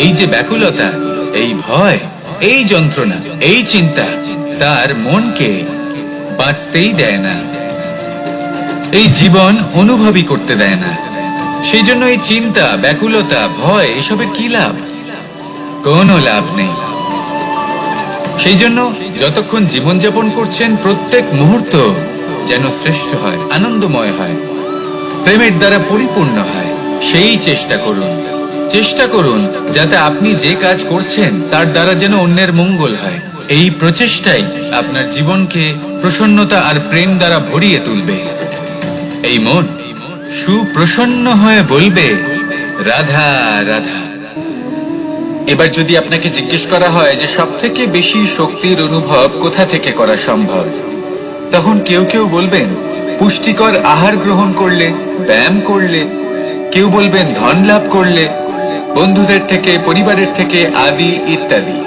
এই যে ব্যাকুলতা, এই ভয়, এই যন্ত্রণা, এই চিন্তা তার মনকে বাঁচতেই দেয় না, এই জীবন অনুভবই করতে দেয় না। সেই জন্য এই চিন্তা, ব্যাকুলতা, ভয় এসবের কি লাভ? কোনো লাভ নেই। সেই জন্য যতক্ষণ জীবনযাপন করছেন প্রত্যেক মুহূর্ত যেন শ্রেষ্ঠ হয়, আনন্দময় হয়, প্রেমের দ্বারা পরিপূর্ণ হয়, সেই চেষ্টা করুন। চেষ্টা করুন যাতে আপনি যে কাজ করছেন তার দ্বারা যেন অন্যের মঙ্গল হয়। এই প্রচেষ্টাই আপনার জীবনকে প্রসন্নতা আর প্রেম দ্বারা ভরিয়ে তুলবে। এই মন সুপ্রসন্ন হয়ে বলবে রাধা রাধা। এবার যদি আপনাকে জিজ্ঞেস করা হয় যে সব থেকে বেশি শক্তির অনুভব কোথা থেকে করা সম্ভব, তখন কেউ কেউ বলবেন পুষ্টিকর আহার গ্রহণ করলে, ব্যায়াম করলে, কেউ বলবেন ধন লাভ করলে, বন্ধুদের থেকে, পরিবারের থেকে আদি ইত্যাদি।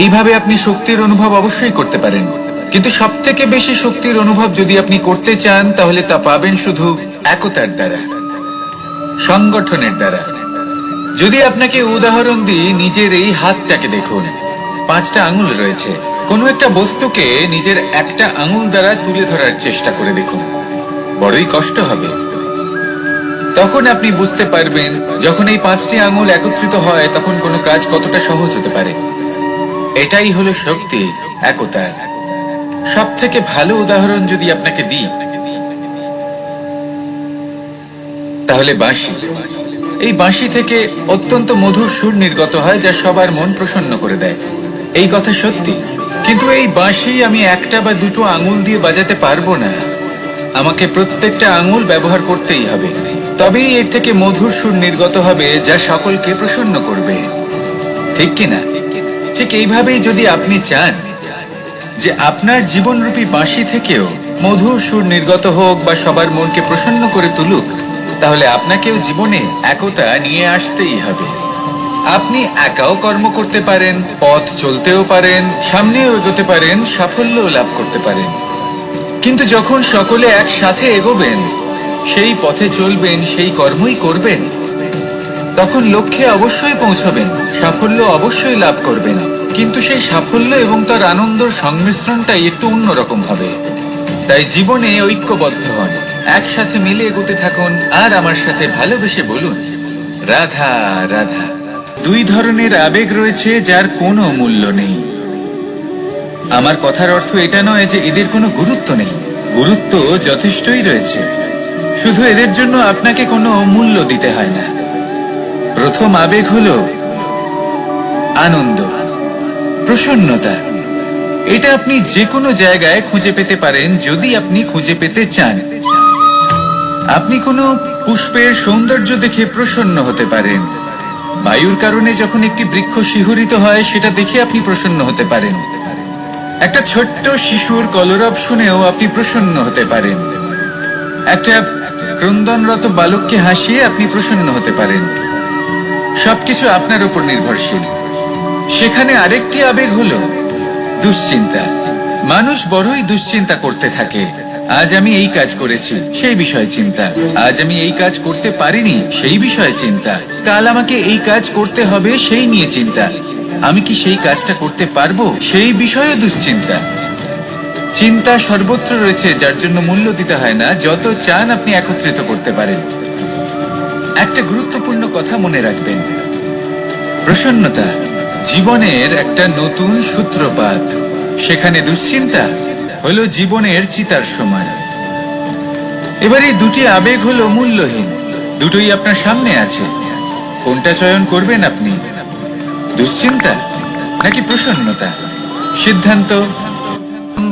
এইভাবে আপনি শক্তির অনুভব অবশ্যই করতে পারেন, কিন্তু সব থেকে বেশি শক্তির অনুভব যদি আপনি করতে চান তাহলে তা পাবেন শুধু একতার দ্বারা, সংগঠনের দ্বারা। যদি আপনাকে উদাহরণ দিই, নিজের এই হাতটাকে দেখুন, 5টা আঙুল রয়েছে। কোনো একটা বস্তুকে নিজের একটা আঙুল দ্বারা তুলে ধরার চেষ্টা করে দেখুন, বড়ই কষ্ট হবে। তখন আপনি বুঝতে পারবেন যখন এই 5টি আঙুল একত্রিত হয় তখন কোনো কাজ কতটা সহজ হতে পারে। এটাই হলো শক্তি, একতার। সব থেকে ভালো উদাহরণ যদি আপনাকে দিই তাহলে বাঁশি। এই বাঁশি থেকে অত্যন্ত মধুর সুর নির্গত হয় যা সবার মন প্রসন্ন করে দেয়। এই কথা সত্যি। কিন্তু এই বাঁশি আমি একটা বা দুটো আঙুল দিয়ে বাজাতে পারবো না, আমাকে প্রত্যেকটা আঙুল ব্যবহার করতেই হবে। তবেই এর থেকে মধুর সুর নির্গত হবে, যা সকলকে প্রসন্ন করবে, ঠিক কিনা? ঠিক এইভাবেই যদি আপনি চান যে আপনার জীবনরূপী বাঁশি থেকেও মধুর সুর নির্গত হোক বা সবার মনকে প্রসন্ন করে তুলুক, তাহলে আপনাকেও জীবনে একতা নিয়ে আসতেই হবে। আপনি একাও কর্ম করতে পারেন, পথ চলতেও পারেন, সামনেও এগোতে পারেন, সাফল্যও লাভ করতে পারেন। কিন্তু যখন সকলে একসাথে এগোবেন, সেই পথে চলবেন, সেই কর্মই করবেন, তখন লক্ষ্যে অবশ্যই পৌঁছবেন, সাফল্য অবশ্যই লাভ করবেন। কিন্তু সেই সাফল্য এবং তার আনন্দর সংমিশ্রণটাই একটু অন্যরকম হবে। তাই জীবনে ঐক্যবদ্ধ হন, একসাথে মিলে এগোতে থাকুন, আর আমার সাথে ভালোবেসে বলুন, রাধা রাধা। দুই ধরনের আবেগ রয়েছে যার কোনো মূল্য নেই। আমার কথার অর্থ এটা নয় যে এদের কোনো গুরুত্ব নেই, গুরুত্ব যথেষ্টই রয়েছে, শুধু এদের জন্য আপনাকে কোনো মূল্য দিতে হয় না। প্রথম আবেগ হলো আনন্দ, প্রসন্নতা। এটা আপনি যে কোনো জায়গায় খুঁজে পেতে পারেন যদি আপনি খুঁজে পেতে চান। আপনি কোনো পুষ্পের সৌন্দর্য দেখে প্রসন্ন হতে পারেন, বায়ুর কারণে যখন একটি বৃক্ষ শিহরিত হয় সেটা দেখে আপনি প্রসন্ন হতে পারেন, একটা ছোট্ট শিশুর কলরব শুনেও আপনি প্রসন্ন হতে পারেন, একটা ক্রন্দনরত বালককে হাসিয়ে আপনি প্রসন্ন হতে পারেন। সবকিছু আপনার উপর নির্ভরশীল। সেখানে আরেকটি আবেগ হলো দুশ্চিন্তা। মানুষ বড়ই দুশ্চিন্তা করতে থাকে। আজ আমি এই কাজ করেছি, সেই বিষয়ে চিন্তা। আজ আমি এই কাজ করতে পারিনি, সেই বিষয়ে চিন্তা। কাল আমাকে এই কাজ করতে হবে, সেই নিয়ে চিন্তা। আমি কি সেই কাজটা করতে পারবো, সেই বিষয়ে দুশ্চিন্তা। চিন্তা সর্বত্র রয়েছে, যার জন্য মূল্য দিতে হয় না। যত চান আপনি একত্রিত করতে পারেন। একটা গুরুত্বপূর্ণ কথা মনে রাখবেন, প্রসন্নতা জীবনের একটা নতুন সূত্রপাত। সেখানে দুশ্চিন্তা হলো জীবনের চিতার সমান। এবার এই দুটি আবেগ হলো মূল্যহীন, দুটোই আপনার সামনে আছে। কোনটা চয়ন করবেন আপনি, দুশ্চিন্তা নাকি প্রসন্নতা? সিদ্ধান্ত।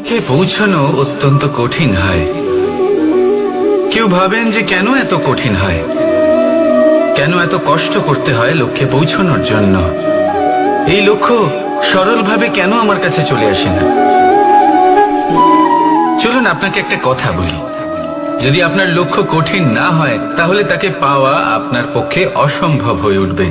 কে পৌঁছানো অত্যন্ত কঠিন হয়। কেউ ভাবেন যে কেন এত কঠিন হয়, কেন এত কষ্ট করতে হয় লক্ষ্যে পৌঁছানোর জন্য। এই লক্ষ্য সরলভাবে কেন আমার কাছে চলে আসে না? চলুন আপনাকে একটা কথা বলি, যদি আপনার লক্ষ্য কঠিন না হয় তাহলে তাকে পাওয়া আপনার পক্ষে অসম্ভব হয়ে উঠবে।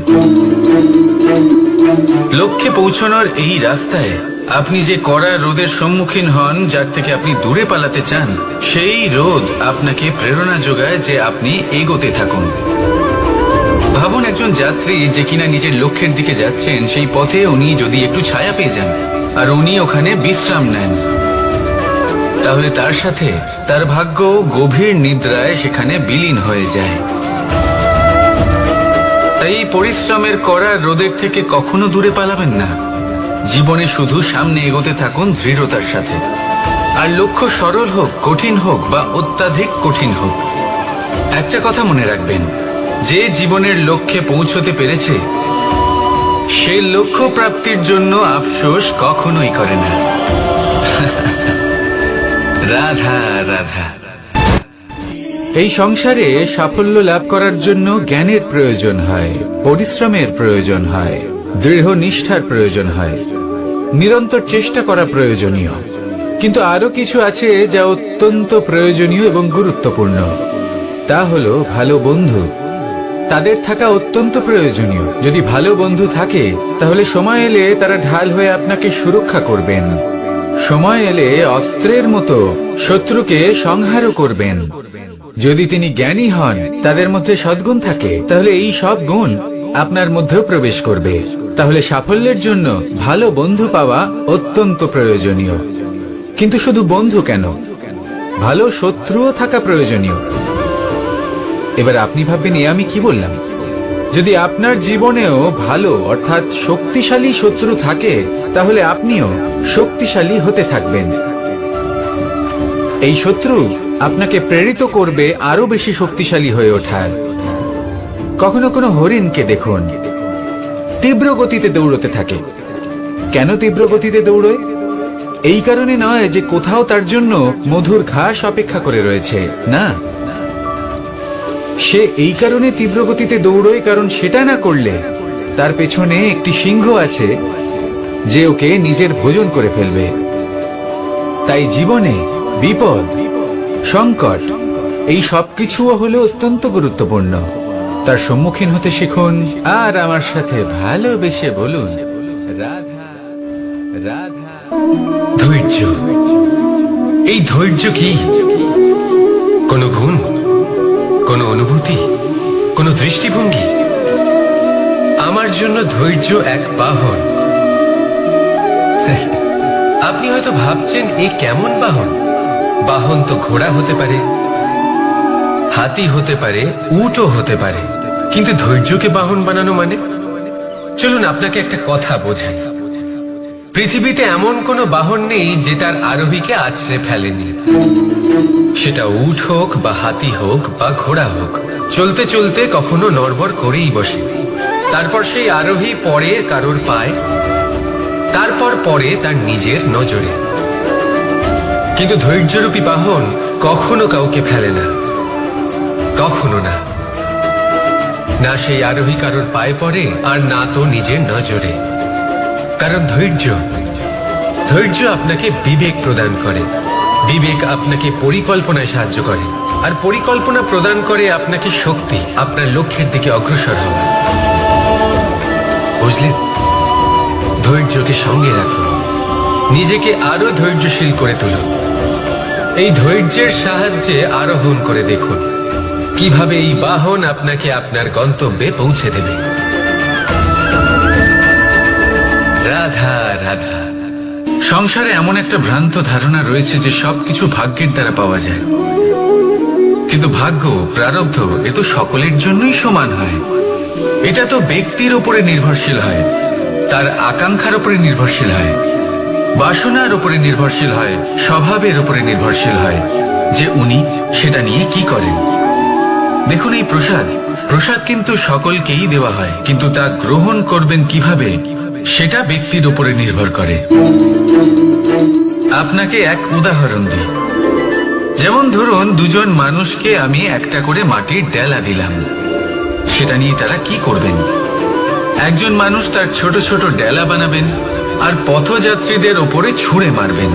লক্ষ্যে পৌঁছানোর এই রাস্তায় আপনি যে কড়া রোদের সম্মুখীন হন, যার থেকে আপনি দূরে পালাতে চান, সেই রোদ আপনাকে প্রেরণা যোগায় যে আপনি এগোতে থাকুন। ভাবুন একজন যাত্রী যে কিনা নিজের লক্ষ্যের দিকে যাচ্ছেন, সেই পথে উনি যদি একটু ছায়া পেয়ে যান আর উনি ওখানে বিশ্রাম নেন, তাহলে তার সাথে তার ভাগ্য গভীর নিদ্রায় সেখানে বিলীন হয়ে যায়। তাই পরিশ্রমের করা রোদের থেকে কখনো দূরে পালাবেন না। জীবনে শুধু সামনে এগোতে থাকুন দৃঢ়তার সাথে। আর লক্ষ্য সরল হোক, কঠিন হোক বা অত্যাধিক কঠিন হোক, একটা কথা মনে রাখবেন, যে জীবনের লক্ষ্যে পৌঁছতে পেরেছে সে লক্ষ্য প্রাপ্তির জন্য আফসোস কখনোই করে না। রাধা রাধা। এই সংসারে সাফল্য লাভ করার জন্য জ্ঞানের প্রয়োজন হয়, পরিশ্রমের প্রয়োজন হয়, দৃঢ় নিষ্ঠার প্রয়োজন হয়, নিরন্তর চেষ্টা করা প্রয়োজনীয়। কিন্তু আরো কিছু আছে যা অত্যন্ত প্রয়োজনীয় এবং গুরুত্বপূর্ণ। তা হলো ভালো বন্ধু। তাদের থাকা অত্যন্ত প্রয়োজনীয়। যদি ভালো বন্ধু থাকে তাহলে সময় এলে তারা ঢাল হয়ে আপনাকে সুরক্ষা করবেন। সময় এলে অস্ত্রের মতো শত্রুকে সংহারও করবেন। যদি তিনি জ্ঞানী হন, তাদের মধ্যে সদ্গুণ থাকে, তাহলে এই সব গুণ আপনার মধ্যেও প্রবেশ করবে। তাহলে সাফল্যের জন্য ভালো বন্ধু পাওয়া অত্যন্ত প্রয়োজনীয়। কিন্তু শুধু বন্ধু কেন, ভালো শত্রুও থাকা প্রয়োজনীয়। এবার আপনি ভাববেন, আমি কি বললাম? যদি আপনার জীবনেও ভালো অর্থাৎ শক্তিশালী শত্রু থাকে, তাহলে আপনিও শক্তিশালী হতে থাকবেন। এই শত্রু আপনাকে প্রেরিত করবে আরো বেশি শক্তিশালী হয়ে ওঠার। কখনো কোনো হরিণকে দেখুন, তীব্র গতিতে দৌড়তে থাকে। কেন তীব্র গতিতে দৌড়য়? এই কারণে নয় যে কোথাও তার জন্য মধুর ঘাস অপেক্ষা করে রয়েছে, না, সে এই কারণে তীব্র গতিতে দৌড়য় কারণ সেটা না করলে তার পেছনে একটি সিংহ আছে যে ওকে নিজের ভোজন করে ফেলবে। তাই জীবনে বিপদ, সংকট, এই সবকিছুও হলো অত্যন্ত গুরুত্বপূর্ণ। তার সম্মুখীন হতে শিখুন আর আমার সাথে ভালোবেসে বলুন, রাধা রাধা। ধৈর্য, এই ধৈর্য কি কোনো গুণ, কোনো অনুভূতি, কোনো দৃষ্টিভঙ্গি? আমার জন্য ধৈর্য এক বাহন। আপনি হয়তো ভাবছেন এই কেমন বাহন? বাহন তো ঘোড়া হতে পারে, হাতি হতে পারে, উটও হতে পারে, কিন্তু ধৈর্যকে বাহন বানানো মানে? চলুন আপনাকে একটা কথা বোঝাই। পৃথিবীতে এমন কোনো বাহন নেই যে তার আরোহীকে আছড়ে ফেলেনি। সেটা উট হোক বা হাতি হোক বা ঘোড়া হোক, চলতে চলতে কখনো নড়বড় করেই বসে। তারপর সেই আরোহী পড়ে কারোর পায়, তারপর পড়ে তার নিজের নজরে। কিন্তু ধৈর্যরূপী বাহন কখনো কাউকে ফেলে না, কখনো না। না সেই আরোহী কারোর পায়ে পড়ে আর না তো নিজের নজরে। কারণ ধৈর্য আপনাকে বিবেক প্রদান করে, বিবেক আপনাকে পরিকল্পনায় সাহায্য করে, আর পরিকল্পনা প্রদান করে আপনাকে শক্তি, আপনার লক্ষ্যের দিকে অগ্রসর হওয়া। বুঝলেন? ধৈর্যকে সঙ্গে রাখুন, নিজেকে আরো ধৈর্যশীল করে তুলুন। এই ধৈর্যের সাহায্যে আরোহণ করে দেখুন কিভাবে এই বাহন আপনাকে আপনার গন্তব্যে পৌঁছে দেবে। রাধা রাধা। সংসারে এমন একটা ভ্রান্ত ধারণা রয়েছে যে সবকিছু ভাগ্যের দ্বারা পাওয়া যায়, কিন্তু ভাগ্য, প্রারব্ধ এ তো সকলের জন্যই সমান হয়। এটা তো ব্যক্তির উপরে নির্ভরশীল হয়, তার আকাঙ্ক্ষার উপরে নির্ভরশীল হয়, বাসনার উপরে নির্ভরশীল হয়, স্বভাবের উপরে নির্ভরশীল হয় যে উনি সেটা নিয়ে কি করেন। দেখুন, এই প্রসাদ কিন্তু সকলকেই দেওয়া হয়, কিন্তু তা গ্রহণ করবেন কিভাবে সেটা ব্যক্তির উপরে নির্ভর করে। আপনাকে এক উদাহরণ দিই। যেমন ধরুন, দুজন মানুষকে আমি একটা করে মাটির ডেলা দিলাম, সেটা নিয়ে তারা কি করবেন? একজন মানুষ তার ছোট ছোট ডেলা বানাবেন আর পথযাত্রীদের ওপরে ছুঁড়ে মারবেন,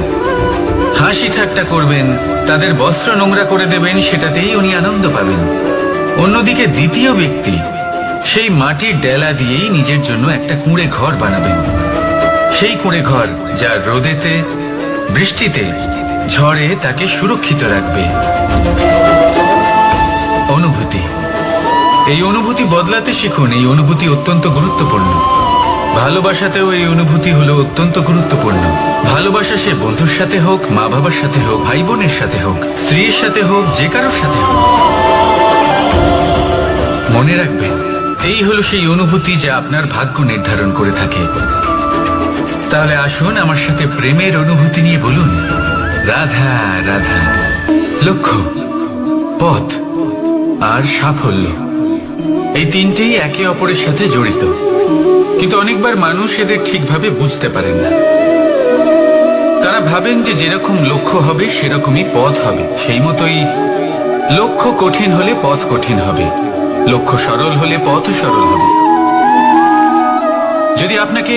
হাসি ঠাট্টা করবেন, তাদের বস্ত্র নোংরা করে দেবেন, সেটাতেই উনি আনন্দ পাবেন। অন্যদিকে দ্বিতীয় ব্যক্তি সেই মাটির ডেলা দিয়েই নিজের জন্য একটা কুঁড়ে ঘর বানাবেন। সেই কুঁড়ে ঘর যা রোদেতে, বৃষ্টিতে, ঝড়ে তাকে সুরক্ষিত রাখবে। অনুভূতি, এই অনুভূতি বদলাতে শিখুন। এই অনুভূতি অত্যন্ত গুরুত্বপূর্ণ। ভালোবাসাতেও এই অনুভূতি হলো অত্যন্ত গুরুত্বপূর্ণ। ভালোবাসা সে বন্ধুর সাথে হোক, মা বাবার সাথে হোক, ভাই বোনের সাথে হোক, স্ত্রীর সাথে হোক, যে কারোর সাথে হোক। মনে রাখবেন, এই হলো সেই অনুভূতি যা আপনার ভাগ্য নির্ধারণ করে থাকে। তাহলে আসুন আমার সাথে প্রেমের অনুভূতি নিয়ে বলুন, রাধা রাধা। লক্ষ্য, পথ আর সাফল্য, এই তিনটেই একে অপরের সাথে জড়িত, কিন্তু অনেকবার মানুষ এদের ঠিকভাবে বুঝতে পারেন না। তারা ভাবেন যে যেরকম লক্ষ্য হবে সেরকমই পথ হবে, সেই মতোই লক্ষ্য কঠিন হলে পথ কঠিন হবে, লক্ষ্য সরল হলে পথ সরল হবে। যদি আপনাকে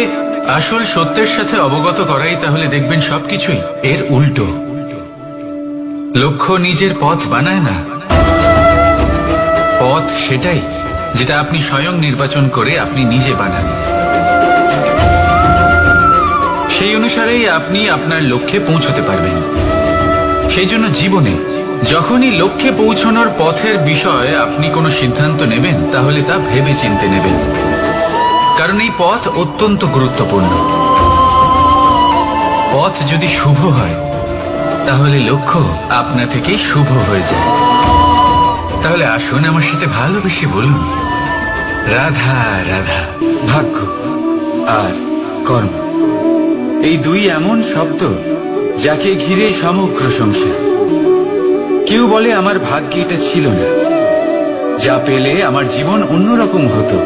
আসল সত্যের সাথে অবগত করাই, তাহলে দেখবেন সবকিছুই এর উল্টো। লক্ষ্য নিজের পথ বানায় না, পথ সেটাই যেটা আপনি স্বয়ং নির্বাচন করে আপনি নিজে বানান। সেই অনুসারেই আপনি আপনার লক্ষ্যে পৌঁছতে পারবেন। সেই জন্য জীবনে যখনই লক্ষ্যে পৌঁছানোর পথের বিষয়ে আপনি কোনো সিদ্ধান্ত নেবেন, তাহলে তা ভেবে চিন্তে নেবেন, কারণ এই পথ অত্যন্ত গুরুত্বপূর্ণ। পথ যদি শুভ হয়, তাহলে লক্ষ্য আপনা থেকেই শুভ হয়ে যায়। তাহলে আসুন আমার সাথে ভালোবেসে বলুন, রাধা রাধা। ভাগ্য আর কর্ম, এই দুই এমন শব্দ যাকে ঘিরে সমগ্র সংসার। কেউ বলে আমার ভাগ্যে এটা ছিল না, যা পেলে আমার জীবন অন্যরকম হতো।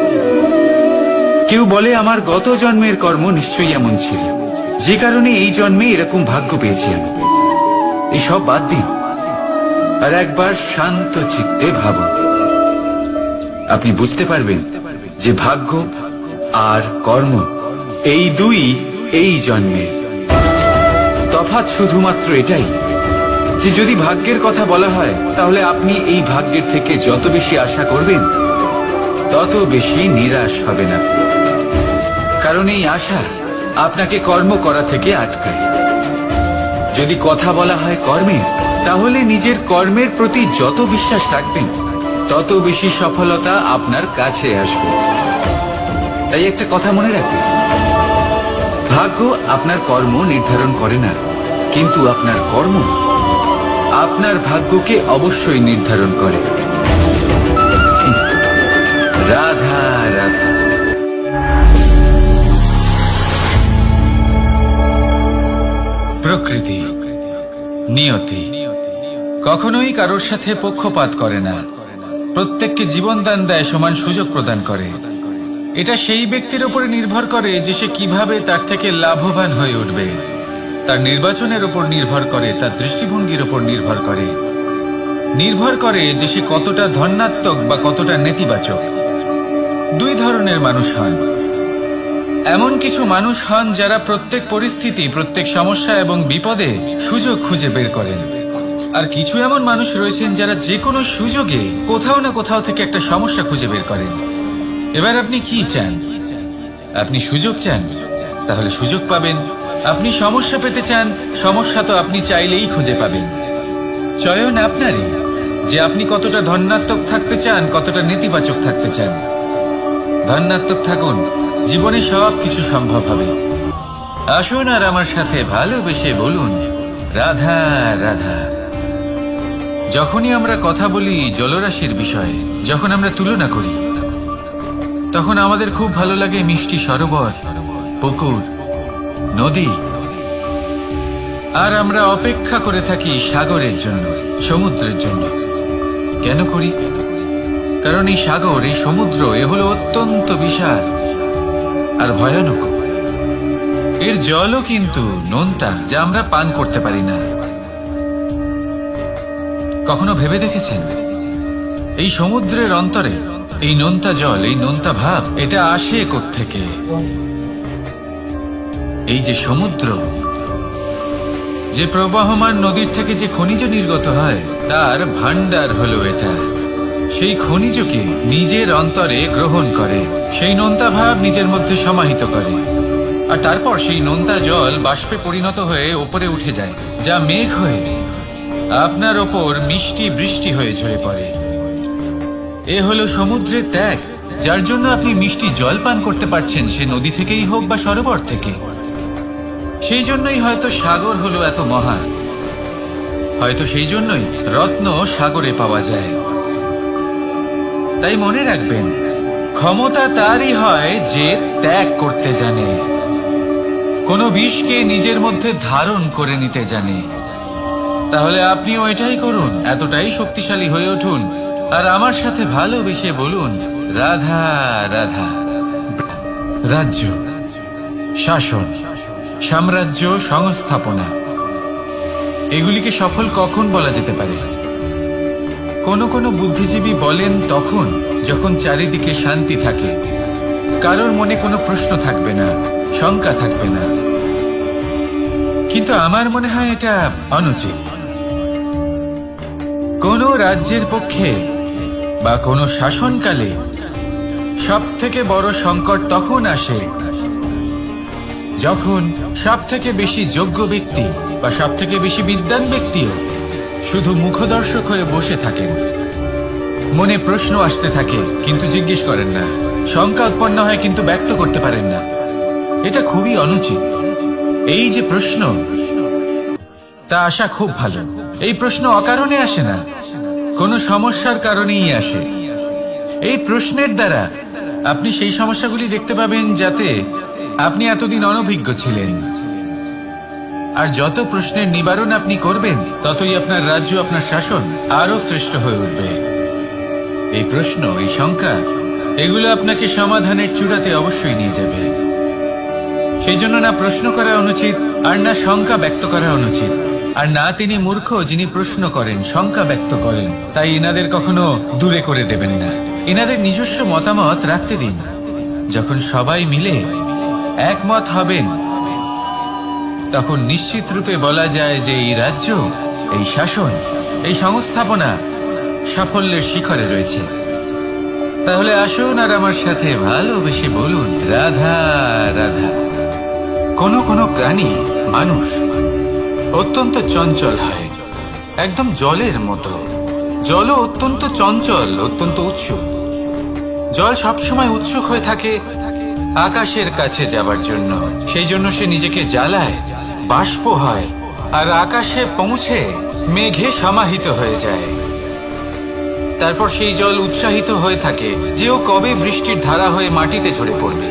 কেউ বলে আমার গত জন্মের কর্ম নিশ্চয়ই এমন ছিল, যে কারণে এই জন্মে এরকম ভাগ্য পেয়েছি আমি। এই সব বাদ দিন আর একবার শান্ত চিত্তে ভাবুন। আপনি বুঝতে পারবেন যে ভাগ্য আর কর্ম এই দুই এই জন্মে তফাৎ শুধুমাত্র এটাই যে যদি ভাগ্যের কথা বলা হয় তাহলে আপনি এই ভাগ্যের থেকে যত বেশি আশা করবেন তত বেশি নিরাশ হবেন আপনি। কারণ এই আশা আপনাকে কর্ম করা থেকে আটকায়। যদি কথা বলা হয় কর্মের, তাহলে নিজের কর্মের প্রতি যত বিশ্বাস রাখবেন তত বেশি সফলতা আপনার কাছে আসবে। তাই একটা কথা মনে রাখবেন, ভাগ্য আপনার কর্ম নির্ধারণ করে না, কিন্তু আপনার কর্ম আপনার ভাগ্যকে অবশ্যই নির্ধারণ করে। রাধা রাধা। প্রকৃতি, নিয়তি কখনোই কারোর সাথে পক্ষপাত করে না। প্রত্যেককে জীবনদান দেয়, সমান সুযোগ প্রদান করে। এটা সেই ব্যক্তির উপরে নির্ভর করে যে সে কিভাবে তার থেকে লাভবান হয়ে উঠবে। তার নির্বাচনের উপর নির্ভর করে, তার দৃষ্টিভঙ্গির উপর নির্ভর করে যে সে কতটা ধনাত্মক বা কতটা নেতিবাচক। দুই ধরনের মানুষ হন। এমন কিছু মানুষ হন যারা প্রত্যেক পরিস্থিতি, প্রত্যেক সমস্যা এবং বিপদে সুযোগ খুঁজে বের করেন। আর কিছু এমন মানুষ রয়েছেন যারা যে কোনো সুযোগে কোথাও না কোথাও থেকে একটা সমস্যা খুঁজে বের করেন। এবার আপনি কি চান? আপনি সুযোগ চান, তাহলে সুযোগ পাবেন। আপনি সমস্যা পেতে চান, সমস্যা তো আপনি চাইলেই খুঁজে পাবেন। চয়ন আপনারই যে আপনি কতটা ধনাত্মক থাকতে চান, কতটা নেতিবাচক থাকতে চান। ধনাত্মক থাকুন, জীবনে সব কিছু সম্ভব হবে। আসুন আর আমার সাথে ভালোবেসে বলুন রাধা রাধা। যখনই আমরা কথা বলি জলরাশির বিষয়ে, যখন আমরা তুলনা করি, তখন আমাদের খুব ভালো লাগে মিষ্টি সরোবর, পুকুর, নদী। আর আমরা অপেক্ষা করে থাকি সাগরের জন্য, সমুদ্রের জন্য। কেন করি? কারণ এই সাগর, এই সমুদ্র, এ হলো অত্যন্ত বিশাল আর ভয়ানক। এর জলও কিন্তু নোনতা, যা আমরা পান করতে পারি না। কখনো ভেবে দেখেছেন এই সমুদ্রের অন্তরে এই নোনতা জল, এই নোনতা ভাব, এটা আসে কোত্থেকে? এই যে সমুদ্র, যে প্রবাহমান নদীর থেকে যে খনিজ নির্গত হয়, তার ভান্ডার হলো এটা। সেই খনিজকে নিজের অন্তরে গ্রহণ করে, সেই নোনতা ভাব নিজের মধ্যে সমাহিত করে, আর তারপর সেই নোনতা জল বাষ্পে পরিণত হয়ে ওপরে উঠে যায়, যা মেঘ হয়ে আপনার ওপর মিষ্টি বৃষ্টি হয়ে ঝরে পড়ে। এ হলো সমুদ্রের ত্যাগ, যার জন্য আপনি মিষ্টি জল পান করতে পারছেন, সে নদী থেকেই হোক বা সরোবর থেকে। সেই জন্যই হয়তো সাগর হলো এত মহান, হয়তো সেই জন্যই রত্ন সাগরে পাওয়া যায়। তাই মনে রাখবেন, ক্ষমতা তারই হয় যে ত্যাগ করতে জানে, কোনো বিষকে নিজের মধ্যে ধারণ করে নিতে জানে। তাহলে আপনিও এটাই করুন, এতটাই শক্তিশালী হয়ে উঠুন আর আমার সাথে ভালোবেসে বলুন রাধা রাধা। রাজ্য, শাসন, সাম্রাজ্য, সংস্থাপনা, এগুলিকে সফল কখন বলা যেতে পারে? কোনো বুদ্ধিজীবী বলেন তখন যখন চারিদিকে শান্তি থাকে, কারোর মনে কোনো প্রশ্ন থাকবে না, শঙ্কা থাকবে না। কিন্তু আমার মনে হয় এটা অনুচিত। কোনো রাজ্যের পক্ষে বা কোনো শাসনকালে সব থেকে বড় সংকট তখন আসে যখন সব থেকে বেশি যোগ্য ব্যক্তি বা সব থেকে বেশি বিদ্বান ব্যক্তিও শুধু মুখদর্শক হয়ে বসে থাকেন। মনে প্রশ্ন আসতে থাকে কিন্তু জিজ্ঞেস করেন না, শঙ্কা উৎপন্ন হয় কিন্তু ব্যক্ত করতে পারেন না। এটা খুবই অনুচিত। এই যে প্রশ্ন, তা আসা খুব ভালো। এই প্রশ্ন অকারণে আসে না, কোনো সমস্যার কারণেই আসে। এই প্রশ্নের দ্বারা আপনি সেই সমস্যাগুলি দেখতে পাবেন যাতে আপনি এতদিন অনভিজ্ঞ ছিলেন। আর যত প্রশ্নের নিবারণ আপনি করবেন, ততই আপনার রাজ্য, আপনার শাসন আরো শ্রেষ্ঠ হয়ে উঠবে। এই প্রশ্ন, এই শঙ্কা, এগুলো আপনাকে সমাধানের চূড়াতে অবশ্যই নিয়ে যাবে। সেই জন্য না প্রশ্ন করা অনুচিত আর না শঙ্কা ব্যক্ত করা অনুচিত, আর না তিনি মূর্খ যিনি প্রশ্ন করেন, শঙ্কা ব্যক্ত করেন। তাই এনাদের কখনো দূরে করে দেবেন না, এনাদের নিজস্ব মতামত রাখতে দিন। যখন সবাই মিলে একমত হবেন তখন নিশ্চিত রূপে বলা যায় যে এই রাজ্য, এই শাসন, এই সংস্থাপনা সাফল্যের শিখরে রয়েছে। তাহলে আসুন আর আমার সাথে ভালোবেসে বলুন, রাধা রাধা। কোনো কোনো প্রাণী, মানুষ অত্যন্ত চঞ্চল হয়, একদম জলের মতো। জলও অত্যন্ত চঞ্চল, অত্যন্ত উৎসুক। জল সবসময় উৎসুক হয়ে থাকে আকাশের কাছে যাবার জন্য। সেই জন্য সে নিজেকে জ্বালায়, বাষ্প হয়, আর আকাশে পৌঁছে মেঘে সমাহিত হয়ে যায়। তারপর সেই জল উৎসাহিত হয়ে থাকে যে ও কবে বৃষ্টির ধারা হয়ে মাটিতে ঝরে পড়বে।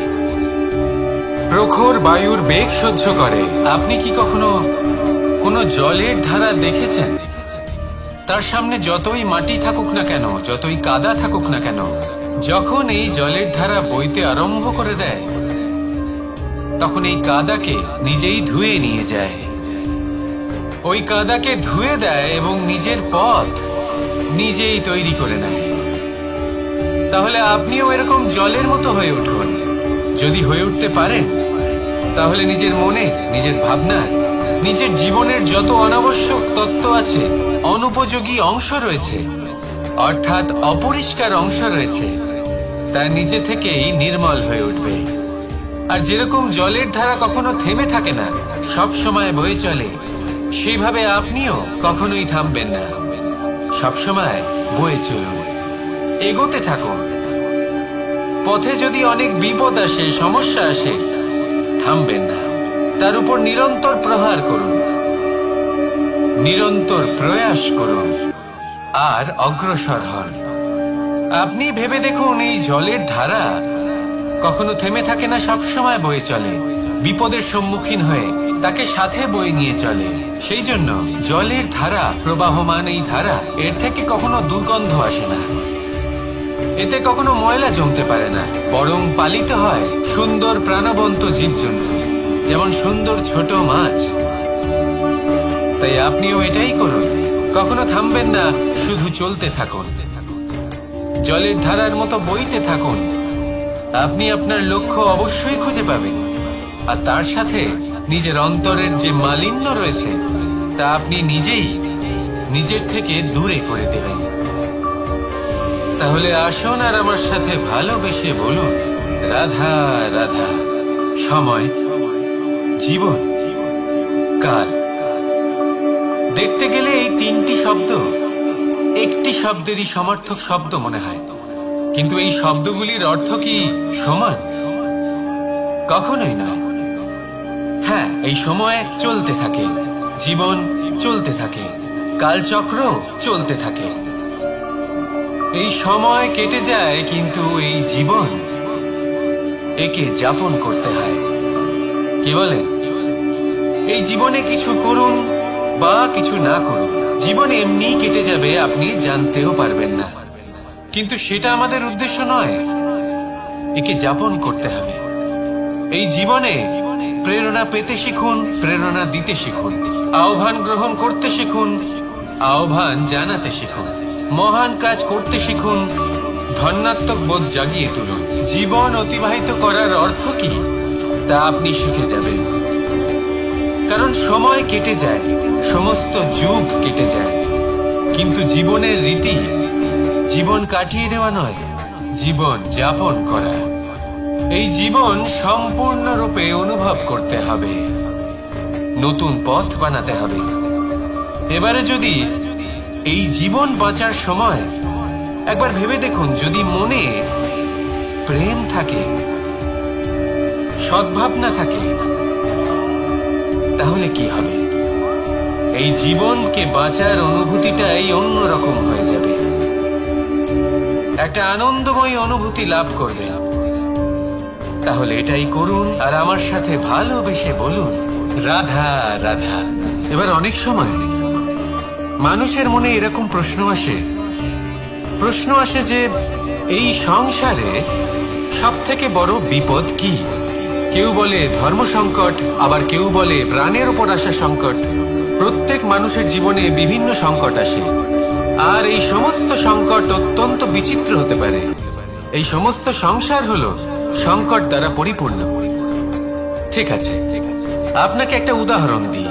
প্রখর বায়ুর বেগ সহ্য করে। আপনি কি কখনো কোনো জলের ধারা দেখেছেন? তার সামনে যতই মাটি থাকুক না কেন, যতই কাদা থাকুক না কেন, যখন এই জলের ধারা বইতে আরম্ভ করে দেয় তখন এই কাদাকে নিজেই ধুয়ে নিয়ে যায়। ওই কাদাকে ধুয়ে দেয় এবং নিজের পথ নিজেই তৈরি করে নেয়। তাহলে আপনিও এরকম জলের মতো হয়ে উঠুন। যদি হয়ে উঠতে পারেন তাহলে নিজের মনে, নিজের ভাবনার, নিজের জীবনের যত অনাবশ্যক তত্ত্ব আছে, অনুপযোগী অংশ রয়েছে, অর্থাৎ অপরিষ্কার অংশ রয়েছে, তা নিজে থেকেই নির্মল হয়ে উঠবে। আর যেরকম জলের ধারা কখনো থেমে থাকে না, সব সময় বয়ে চলে, সেইভাবে আপনিও কখনোই থামবেন না। সবসময় বয়ে চলুন, এগোতে থাকুন। পথে যদি অনেক বিপদ আসে, সমস্যা আসে, থামবেন না, তার উপর নিরন্তর প্রহার করুন, নিরন্তর প্রয়াস করুন আর অগ্রসর হন। আপনি ভেবে দেখুন, এই জলের ধারা কখনো থেমে থাকে না, সবসময় বয়ে চলে, বিপদের সম্মুখীন হয়ে তাকে সাথে বয়ে নিয়ে চলে। সেই জন্য জলের ধারা, প্রবাহমান এই ধারা, এর থেকে কখনো দুর্গন্ধ আসে না, এতে কখনো ময়লা জমতে পারে না, বরং পালিত হয় সুন্দর প্রাণবন্ত জীবজন্তু, যেমন সুন্দর ছোট মাছ। তাই আপনিও এটাই করুন, কখনো থামবেন না, শুধু চলতে থাকুন, জলের ধারার মতো বইতে থাকুন। আপনি আপনার লক্ষ্য অবশ্যই খুঁজে পাবেন, আর তার সাথে নিজের অন্তরের যে মালিন্য রয়েছে তা আপনি নিজেই নিজের থেকে দূরে করে দেবেন। তাহলে আসুন আর আমার সাথে ভালোবেসে বলুন, রাধা রাধা। সময়, জীবন, কাল। দেখতে গেলে এই তিনটি শব্দ একটি শব্দেরই সমার্থক শব্দ মনে হয়, কিন্তু এই শব্দগুলির অর্থ কি সমান? কখনোই নয়। হ্যাঁ, এই সময় চলতে থাকে, জীবন চলতে থাকে, কালচক্র চলতে থাকে। এই সময় কেটে যায়, কিন্তু এই জীবন, একে যাপন করতে হয়। কি বলেন? এই জীবনে কিছু করুন বা কিছু না করুন, জীবন এমনি কেটে যাবে, আপনি জানতেও পারবেন না। কিন্তু সেটা আমাদের উদ্দেশ্য নয়, একে যাপন করতে হবে। এই জীবনে প্রেরণা পেতে শিখুন, প্রেরণা দিতে শিখুন, আহ্বান গ্রহণ করতে শিখুন, আহ্বান জানাতে শিখুন, মহান কাজ করতে শিখুন, ধন্যাত্মক বোধ জাগিয়ে তুলুন। জীবন অতিবাহিত করার অর্থ কি তা আপনি শিখে যাবেন। কারণ সময় কেটে যায়, সমস্ত যুগ কেটে যায়, কিন্তু জীবনের রীতি জীবন কাটিয়ে দেওয়া নয়, জীবন যাপন করা। এই জীবন সম্পূর্ণরূপে অনুভব করতে হবে, নতুন পথ বানাতে হবে। এবারে যদি এই জীবন বাঁচার সময় একবার ভেবে দেখুন, যদি মনে প্রেম থাকে, সদ্ভাবনা থাকে, তাহলে কি হবে? এই জীবনকে বাঁচার অনুভূতিটাই অন্যরকম হয়ে যাবে, একটা আনন্দময় অনুভূতি লাভ করবে। তাহলে এটাই করুন আর আমার সাথে ভালোবেসে বলুন, রাধা রাধা। এবার অনেক সময় মানুষের মনে এরকম প্রশ্ন আসে যে এই সংসারে সব থেকে বড় বিপদ কি? কেউ বলে ধর্ম সংকট, আবার কেউ বলে প্রাণের উপর আসা সংকট। প্রত্যেক মানুষের জীবনে বিভিন্ন সংকট আসে, আর এই সমস্ত সংকট অত্যন্ত বিচিত্র হতে পারে। এই সমস্ত সংসার হলো সংকট দ্বারা পরিপূর্ণ। ঠিক আছে, আপনাকে একটা উদাহরণ দিই।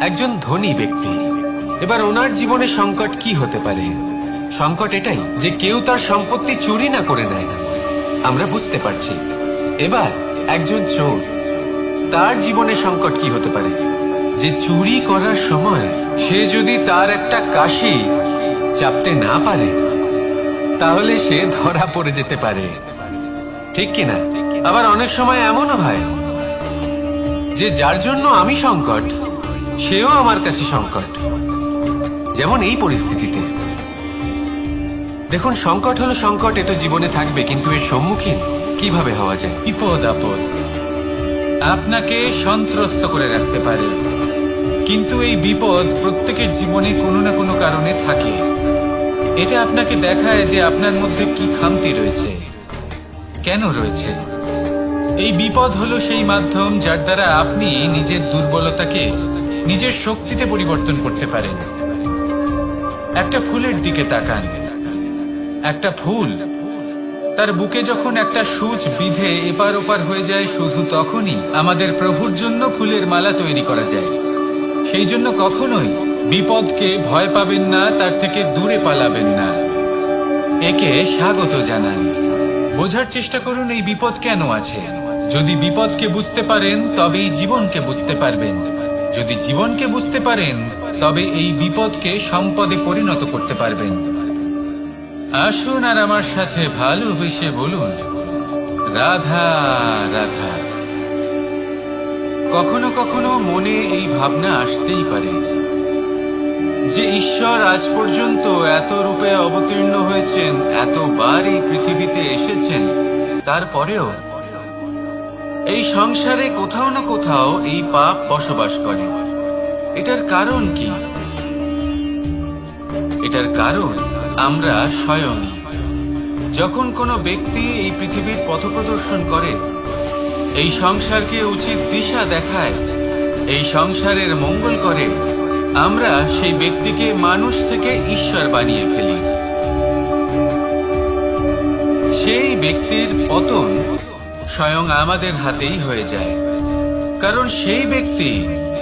একজন ধনী ব্যক্তি, এবার ওনার জীবনে সংকট কি হতে পারে? সংকট এটাই যে কেউ তার সম্পত্তি চুরি না করে নেয়, আমরা বুঝতে পারছি। এবার একজন চোর, তার জীবনে সংকট কি হতে পারে? যে চুরি করার সময় সে যদি তার একটা কাশি চাপতে না পারে, তাহলে সে ধরা পড়ে যেতে পারে, ঠিক কিনা? আবার অনেক সময় এমনও হয় যে যার জন্য আমি সংকট, সেও আমার কাছে সংকট। যেমন এই পরিস্থিতিতে দেখুন, সংকট হলো সংকট, এ তো জীবনে থাকবে, কিন্তু এর সম্মুখীন কিভাবে হওয়া যায়? বিপদ আপদ আপনাকে সন্ত্রস্ত করে রাখতে পারে, কিন্তু এই বিপদ প্রত্যেকের জীবনে কোনো না কোনো কারণে থাকে। এটা আপনাকে দেখায় যে আপনার মধ্যে কি খামতি রয়েছে, কেন রয়েছে। এই বিপদ হলো সেই মাধ্যম যার দ্বারা আপনি নিজের দুর্বলতাকে নিজের শক্তিতে পরিবর্তন করতে পারেন। একটা ফুলের দিকে তাকান। একটা ফুল, তার বুকে যখন একটা সূচ বিঁধে এপার ওপার হয়ে যায়, শুধু তখনই আমাদের প্রভুর জন্য ফুলের মালা তৈরি করা যায়। সেই জন্য কখনোই বিপদকে ভয় পাবেন না, তার থেকে দূরে পালাবেন না, একে স্বাগত জানান। বোঝার চেষ্টা করুন এই বিপদ কেন আছে। যদি বিপদকে বুঝতে পারেন তবেই জীবনকে বুঝতে পারবেন। যদি জীবনকে বুঝতে পারেন তবে এই বিপদকে সম্পদে পরিণত করতে পারবেন। আসুন আর আমার সাথে ভালোবেসে বলুন, রাধা রাধা। কখনো কখনো মনে এই ভাবনা আসতেই পারে যে ঈশ্বর আজ পর্যন্ত এত রূপে অবতীর্ণ হয়েছেন, এতবার এই পৃথিবীতে এসেছেন, তারপরেও এই সংসারে কোথাও না কোথাও এই পাপ বসবাস করে। এটার কারণ কি? এটার কারণ আমরা স্বয়ংই। যখন কোনো ব্যক্তি এই পৃথিবীর পথপ্রদর্শন করে, এই সংসারকে উচিত দিশা দেখায়, এই সংসারের মঙ্গল করে, আমরা সেই ব্যক্তিকে মানুষ থেকে ঈশ্বর বানিয়ে ফেলি। সেই ব্যক্তির পতন স্বয়ং আমাদের হাতেই হয়ে যায়, কারণ সেই ব্যক্তি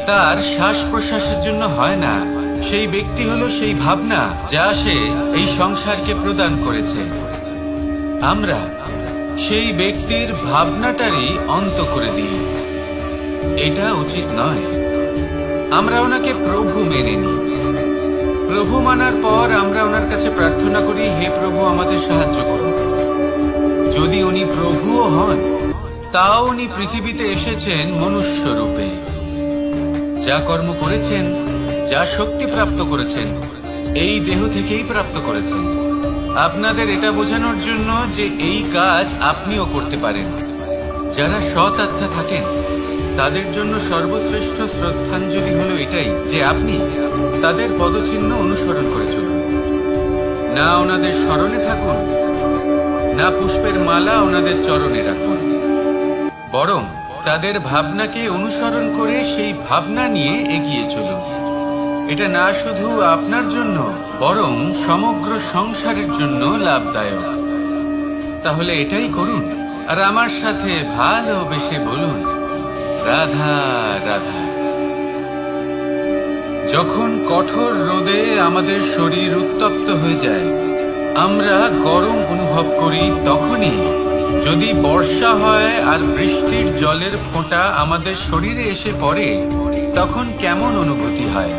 তার শ্বাস প্রশ্বাসের জন্য হয় না। সেই ব্যক্তি হলো সেই ভাবনা যা সে এই সংসারকে প্রদান করেছে। আমরা সেই ব্যক্তির ভাবনাটারই অন্ত করে দিই। এটা উচিত নয়। আমরা ওনাকে প্রভু মেনে নিই। প্রভু মানার পর আমরা ওনার কাছে প্রার্থনা করি, হে প্রভু আমাদের সাহায্য করুন। যদি উনি প্রভুও হন, তাও উনি পৃথিবীতে এসেছেন মনুষ্য রূপে। যা কর্ম করেছেন, যা শক্তি প্রাপ্ত করেছেন, এই দেহ থেকেই প্রাপ্ত করেছেন। আপনাদের এটা বোঝানোর জন্য যে এই কাজ আপনিও করতে পারেন। যারা সৎ আত্মা থাকেন, তাদের জন্য সর্বশ্রেষ্ঠ শ্রদ্ধাঞ্জলি হলো এটাই যে আপনি তাদের পদচিহ্ন অনুসরণ করে চলুন। না ওনাদের স্মরণে থাকুন, না পুষ্পের মালা ওনাদের চরণে রাখুন, বরং তাদের ভাবনাকে অনুসরণ করে সেই ভাবনা নিয়ে এগিয়ে চলুন। এটা না শুধু আপনার জন্য, বরং সমগ্র সংসারের জন্য লাভদায়ক। তাহলে এটাই করুন আর আমার সাথে ভালোবেসে বলুন, রাধা রাধা। যখন কঠোর রোদে আমাদের শরীর উত্তপ্ত হয়ে যায়, আমরা গরম অনুভব করি, তখনই যদি বর্ষা হয় আর বৃষ্টির জলের ফোঁটা আমাদের শরীরে এসে পড়ে, তখন কেমন অনুভূতি হয়?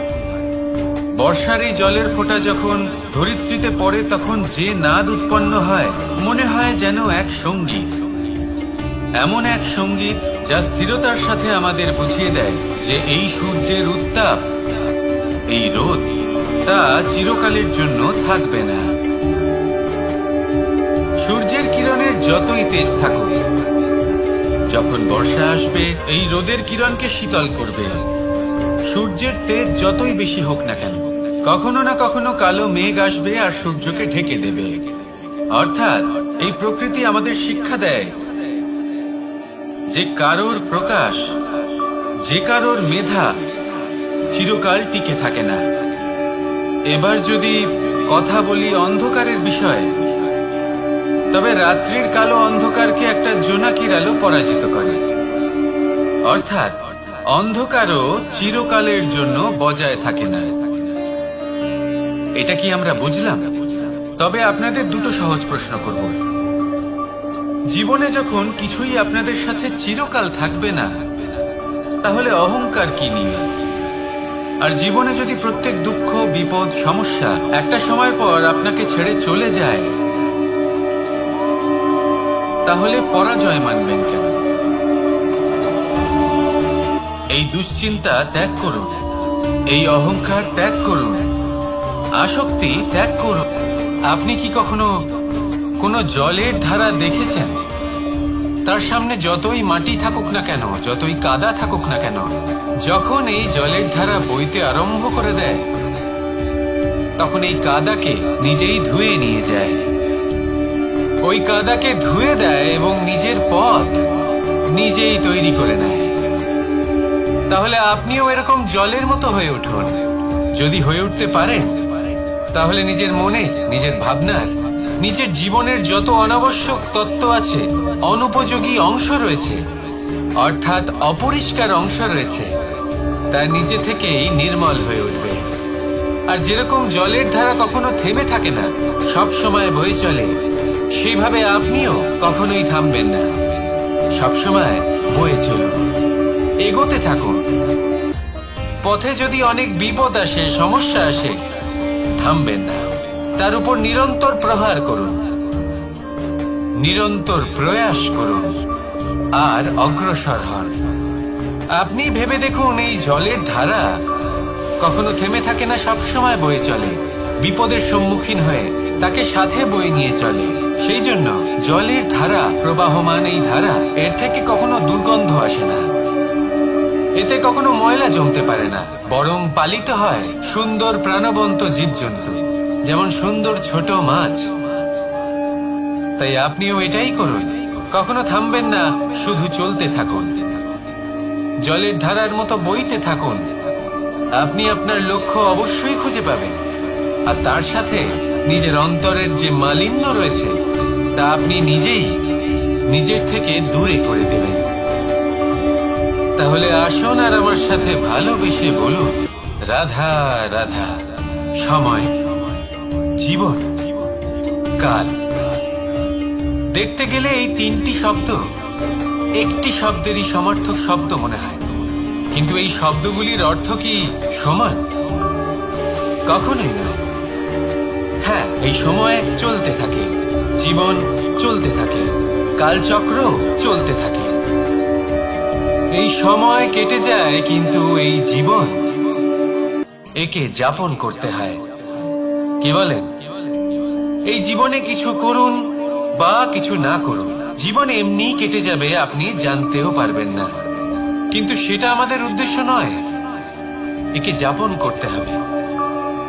বর্ষার এই জলের ফোঁটা যখন ধরিত্রীতে পড়ে, তখন যে নাদ উৎপন্ন হয়, মনে হয় যেন এক সঙ্গীত। এমন এক সঙ্গীত যা স্থিরতার সাথে আমাদের বুঝিয়ে দেয় যে এই সূর্যের উত্তাপ, এই রোদ, তা চিরকালের জন্য থাকবে না। সূর্যের কিরণের যতই তেজ থাকুক, যখন বর্ষা আসবে এই রোদের কিরণকে শীতল করবে। সূর্যের তেজ যতই বেশি হোক না কেন, কখনো না কখনো কালো মেঘ আসবে আর সূর্যকে ঢেকে দেবে। অর্থাৎ এই প্রকৃতি আমাদের শিক্ষা দেয় যে কারোর প্রকাশ, যে কারোর মেধা চিরকাল টিকে থাকে না। এবার যদি কথা বলি অন্ধকারের বিষয়ে, তবে রাত্রির কালো অন্ধকারকে একটা জোনাকির আলো পরাজিত করে। অর্থাৎ অন্ধকারও চিরকালের জন্য বজায় থাকে না। এটা কি আমরা বুঝলাম? তবে আপনাদের দুটো সহজ প্রশ্ন করব। জীবনে যখন কিছুই আপনাদের সাথে চিরকাল থাকবে না, তাহলে অহংকার কি নিয়ে? আর জীবনে যদি প্রত্যেক দুঃখ, বিপদ, সমস্যা একটা সময় পর আপনাকে ছেড়ে চলে যায়, তাহলে পরাজয় মানবেন কেন? এই দুশ্চিন্তা ত্যাগ করুন, এই অহংকার ত্যাগ করুন, আসক্তি ত্যাগ করুন। আপনি কি কখনো কোনো জলের ধারা দেখেছেন? তার সামনে যতই মাটি থাকুক না কেন, যতই কাদা থাকুক না কেন, যখন এই জলের ধারা বইতে আরম্ভ করে দেয়, তখন এই কাদাকে নিজেই ধুয়ে নিয়ে যায়। ওই কাদাকে ধুয়ে দেয় এবং নিজের পথ নিজেই তৈরি করে নেয়। তাহলে আপনিও এরকম জলের মতো হয়ে উঠুন। যদি হয়ে উঠতে পারেন, তাহলে নিজের মনে, নিজের ভাবনার, নিজের জীবনের যত অনাবশ্যক তত্ত্ব আছে, অনুপযোগী অংশ রয়েছে, অর্থাৎ অপরিষ্কার অংশ রয়েছে, তা নিজে থেকেই নির্মল হয়ে উঠবে। আর যেরকম জলের ধারা কখনো থেমে থাকে না, সব সময় বয়ে চলে, সেইভাবে আপনিও কখনোই থামবেন না। সবসময় বয়ে চলুন, এগোতে থাকুন। পথে যদি অনেক বিপদ আসে, সমস্যা আসে, থামবেন না। তার উপর নিরন্তর প্রহার করুন, নিরন্তর প্রয়াস করুন আর অগ্রসর হন। আপনি ভেবে দেখুন, এই জলের ধারা কখনো থেমে থাকে না, সবসময় বয়ে চলে। বিপদের সম্মুখীন হয়ে তাকে সাথে বয়ে নিয়ে চলে। সেই জন্য জলের ধারা, প্রবাহমান এই ধারা, এর থেকে কখনো দুর্গন্ধ আসে না, এতে কখনো ময়লা জমতে পারে না, বরং পালিত হয় সুন্দর প্রাণবন্ত জীবজন্তু, যেমন সুন্দর ছোট মাছ। তাই আপনিও এটাই করুন, কখনো থামবেন না, শুধু চলতে থাকুন, জলের ধারার মতো বইতে থাকুন। আপনি আপনার লক্ষ্য অবশ্যই খুঁজে পাবেন, আর তার সাথে নিজের অন্তরের যে মালিন্য রয়েছে, তা আপনি নিজেই নিজের থেকে দূরে করে দেবেন। তাহলে আসুন আর আমার সাথে ভালোবেসে বলুন, রাধা রাধা। সময়, জীবন, কাল। দেখতে গেলে এই তিনটি শব্দ একটি শব্দেরই সমার্থক শব্দ মনে হয়, কিন্তু এই শব্দগুলির অর্থ কি সমান? কখনোই নয়। হ্যাঁ, এই সময় চলতে থাকে, জীবন চলতে থাকে, কালচক্র চলতে থাকে। এই সময় কেটে যায়, কিন্তু এই জীবন, একে যাপন করতে হয়। কি বলেন? এই জীবনে কিছু করুন বা কিছু না করুন, জীবন এমনি কেটে যাবে, আপনি জানতেও পারবেন না। কিন্তু সেটা আমাদের উদ্দেশ্য নয়, একে যাপন করতে হবে।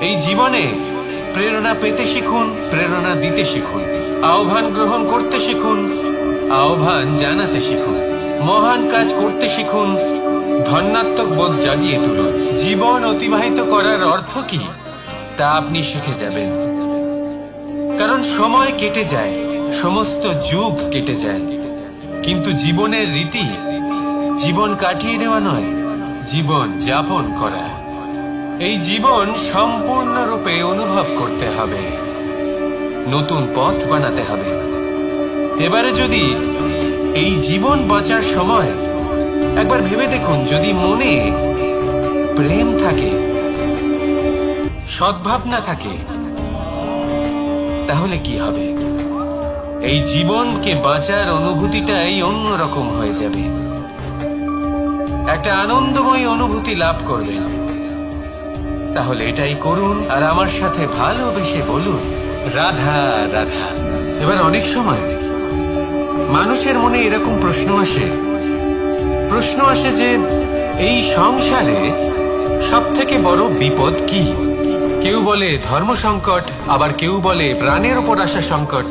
এই জীবনে প্রেরণা পেতে শিখুন, প্রেরণা দিতে শিখুন, আহ্বান গ্রহণ করতে শিখুন, আহ্বান জানাতে শিখুন, মহান কাজ করতে শিখুন, ধন্যাত্মক বোধ জাগিয়ে তুলুন। জীবন অতিবাহিত করার অর্থ কি, তা আপনি শিখে যাবেন। কারণ সময় কেটে যায়, সমস্ত যুগ কেটে যায়, কিন্তু জীবনের রীতি জীবন কাটিয়ে দেওয়া নয়, জীবন যাপন করা। এই জীবন সম্পূর্ণরূপে অনুভব করতে হবে, নতুন পথ বানাতে হবে। এবারে যদি এই জীবন বাঁচার সময় একবার ভেবে দেখুন, যদি মনে প্রেম থাকে, সদ্ভাবনা থাকে, তাহলে কি হবে? এই জীবনকে বাঁচার অনুভূতিটাই অন্যরকম হয়ে যাবে, একটা আনন্দময় অনুভূতি লাভ করবেন। তাহলে এটাই করুন আর আমার সাথে ভালোবেসে বলুন, রাধা রাধা। এবার অনেক সময় মানুষের মনে এরকম প্রশ্ন আসে যে এই সংসারে সব থেকে বড় বিপদ কি? কেউ বলে ধর্ম সংকট, আবার কেউ বলে প্রাণের উপর আসা সংকট।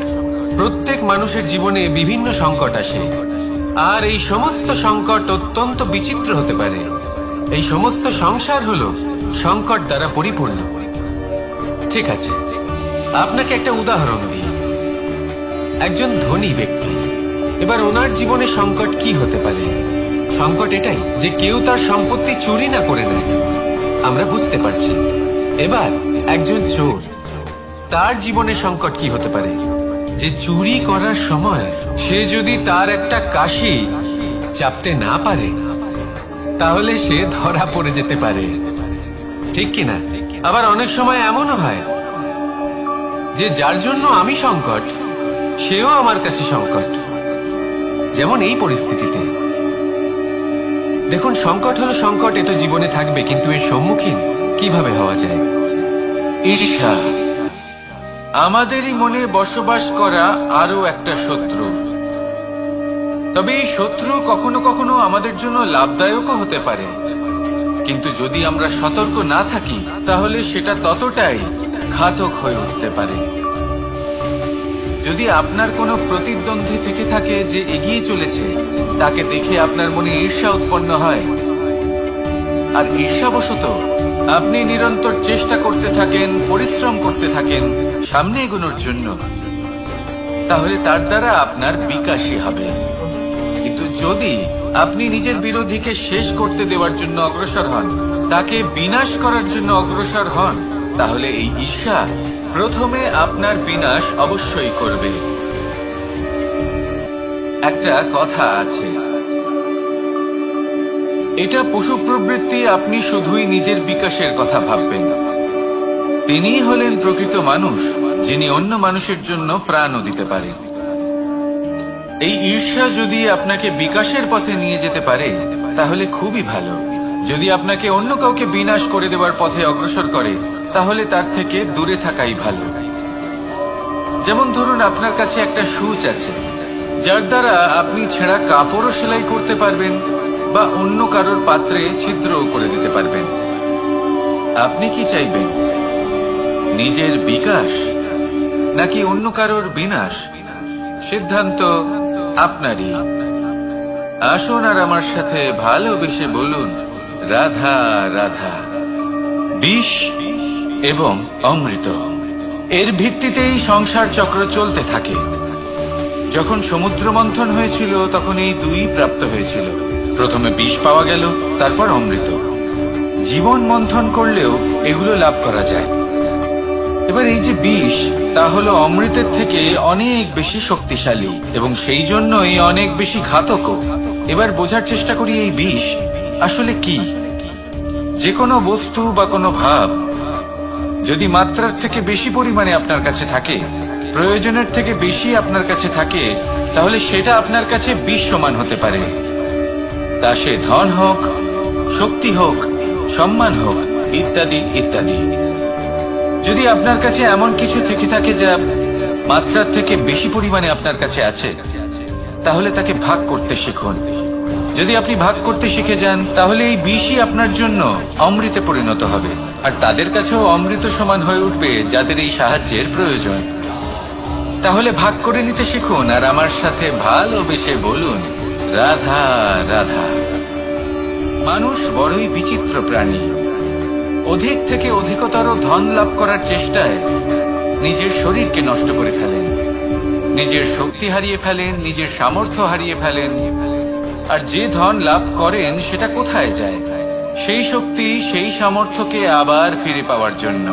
প্রত্যেক মানুষের জীবনে বিভিন্ন সংকট আসে, আর এই সমস্ত সংকট অত্যন্ত বিচিত্র হতে পারে। এই সমস্ত সংসার হলো সংকট দ্বারা পরিপূর্ণ। ঠিক আছে, আপনাকে একটা উদাহরণ দিই। একজন ধনী ব্যক্তি, এবার ওনার জীবনে সংকট কি হতে পারে? সংকট এটাই যে কেউ তার সম্পত্তি চুরি না করে নেয়, আমরা বুঝতে পারছি। এবার একজন চোর, তার জীবনে সংকট কি হতে পারে? যে চুরি করার সময় সে যদি তার একটা কাশি চাপতে না পারে, তাহলে সে ধরা পড়ে যেতে পারে, ঠিক কিনা? আবার অনেক সময় এমনও হয় যে যার জন্য আমি সংকট, সেও আমার কাছে সংকট। যেমন এই পরিস্থিতিতে দেখুন, সংকট হলো সংকট, এ তো জীবনে থাকবে, কিন্তু এর সম্মুখীন কিভাবে হওয়া যায়? ঈর্ষা আমাদেরই মনে বসবাস করা আরো একটা শত্রু। তবে এই শত্রু কখনো কখনো আমাদের জন্য লাভদায়কও হতে পারে, কিন্তু যদি আমরা সতর্ক না থাকি তাহলে সেটা ততটাই ঘাতক হয়ে উঠতে পারে। যদি আপনার কোনো প্রতিদ্বন্দ্বী থেকে থাকে যে এগিয়ে চলেছে, তাকে দেখে আপনার মনে ঈর্ষা উৎপন্ন হয়, আর ঈর্ষাবশত আপনি নিরন্তর চেষ্টা করতে থাকেন, পরিশ্রম করতে থাকেন সামনে এগোনোর জন্য, তাহলে তার দ্বারা আপনার বিকাশই হবে। কিন্তু যদি আপনি নিজের বিরোধীকে শেষ করতে দেওয়ার জন্য অগ্রসর হন, তাকে বিনাশ করার জন্য অগ্রসর হন, তাহলে এই ঈর্ষা প্রথমে আপনার বিনাশ অবশ্যই করবে। একটা কথা আছে, এটা পশু প্রবৃত্তি, আপনি শুধুই নিজের বিকাশের কথা ভাববেন। তিনিই হলেন প্রকৃত মানুষ, যিনি অন্য মানুষের জন্য প্রাণও দিতে পারেন। এই ঈর্ষা যদি আপনাকে বিকাশের পথে নিয়ে যেতে পারে তাহলে খুবই ভালো। যদি আপনাকে অন্য কাউকে বিনাশ করে দেওয়ার পথে অগ্রসর করে, তাহলে তার থেকে দূরে থাকাই ভালো। যেমন ধরুন, আপনার কাছে একটা সূচ আছে, যার দ্বারা আপনি ছেঁড়া কাপড়ও সেলাই করতে পারবেন বা অন্য কারোর পাত্রে ছিদ্রও করে দিতে পারবেন। আপনি কি চাইবেন, নিজের বিকাশ নাকি অন্য কারোর বিনাশ? সিদ্ধান্ত আপনারই। আসুন আর আমার সাথে ভালোবেসে বলুন, রাধা রাধা। বিষ এবং অমৃত, এর ভিত্তিতেই সংসার চক্র চলতে থাকে। যখন সমুদ্র মন্থন হয়েছিল তখন এই দুই প্রাপ্ত হয়েছিল। প্রথমে বিষ পাওয়া গেল, তারপর অমৃত। জীবন মন্থন করলেও এগুলো লাভ করা যায়। এবার এই যে বিষ, তা হলো অমৃতের থেকে অনেক বেশি শক্তিশালী এবং সেই জন্যই অনেক বেশি ঘাতকও। এবার বোঝার চেষ্টা করি এই বিষ আসলে কি। যে কোনো বস্তু বা কোনো ভাব যদি মাত্রার থেকে বেশি পরিমাণে আপনার কাছে থাকে, প্রয়োজনের থেকে বেশি আপনার কাছে থাকে, তাহলে সেটা আপনার কাছে বিষ সমান হতে পারে। তা সে ধন হোক, শক্তি হোক, সম্মান হোক, ইত্যাদি ইত্যাদি। যদি আপনার কাছে এমন কিছু থেকে থাকে যা মাত্রার থেকে বেশি পরিমাণে আপনার কাছে আছে, তাহলে তাকে ভাগ করতে শিখুন। যদি আপনি ভাগ করতে শিখে যান, তাহলে এই বিষই আপনার জন্য অমৃতে পরিণত হবে, আর তাদের কাছেও অমৃত সমান হয়ে উঠবে যাদের এই সাহায্যের প্রয়োজন। তাহলে ভাগ করে নিতে শিখুন আর আমার সাথে ভালোবেসে বলুন, রাধা রাধা। মানুষ বড়ই বিচিত্র প্রাণী। অধিক থেকে অধিকতর ধন লাভ করার চেষ্টায় নিজের শরীরকে নষ্ট করে ফেলেন, নিজের শক্তি হারিয়ে ফেলেন, নিজের সামর্থ্য হারিয়ে ফেলেন। আর যে ধন লাভ করেন সেটা কোথায় যায়? সেই শক্তি, সেই সামর্থ্যকে আবার ফিরে পাওয়ার জন্য।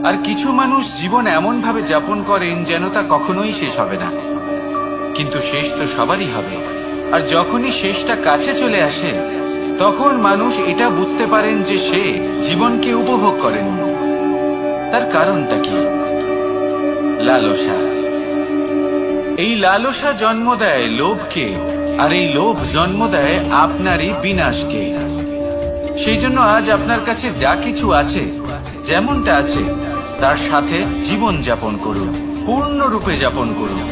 আর কিছু মানুষ জীবন এমন ভাবে যাপন করেন যেন তা কখনোই শেষ হবে না, কিন্তু শেষ তো সবারই হবে। আর যখনই শেষটা কাছে চলে আসে, তখন মানুষ এটা বুঝতে পারেন যে সে জীবনকে উপভোগ করেন। তার কারণটা কি? লালসা। এই লালসা জন্ম দেয় লোভকে, আর এই লোভ জন্ম দেয় আপনারই বিনাশকে। সেই জন্য আজ আপনার কাছে যা কিছু আছে, যেমনটা আছে, তার সাথে জীবন যাপন করুন, পূর্ণরূপে যাপন করুন।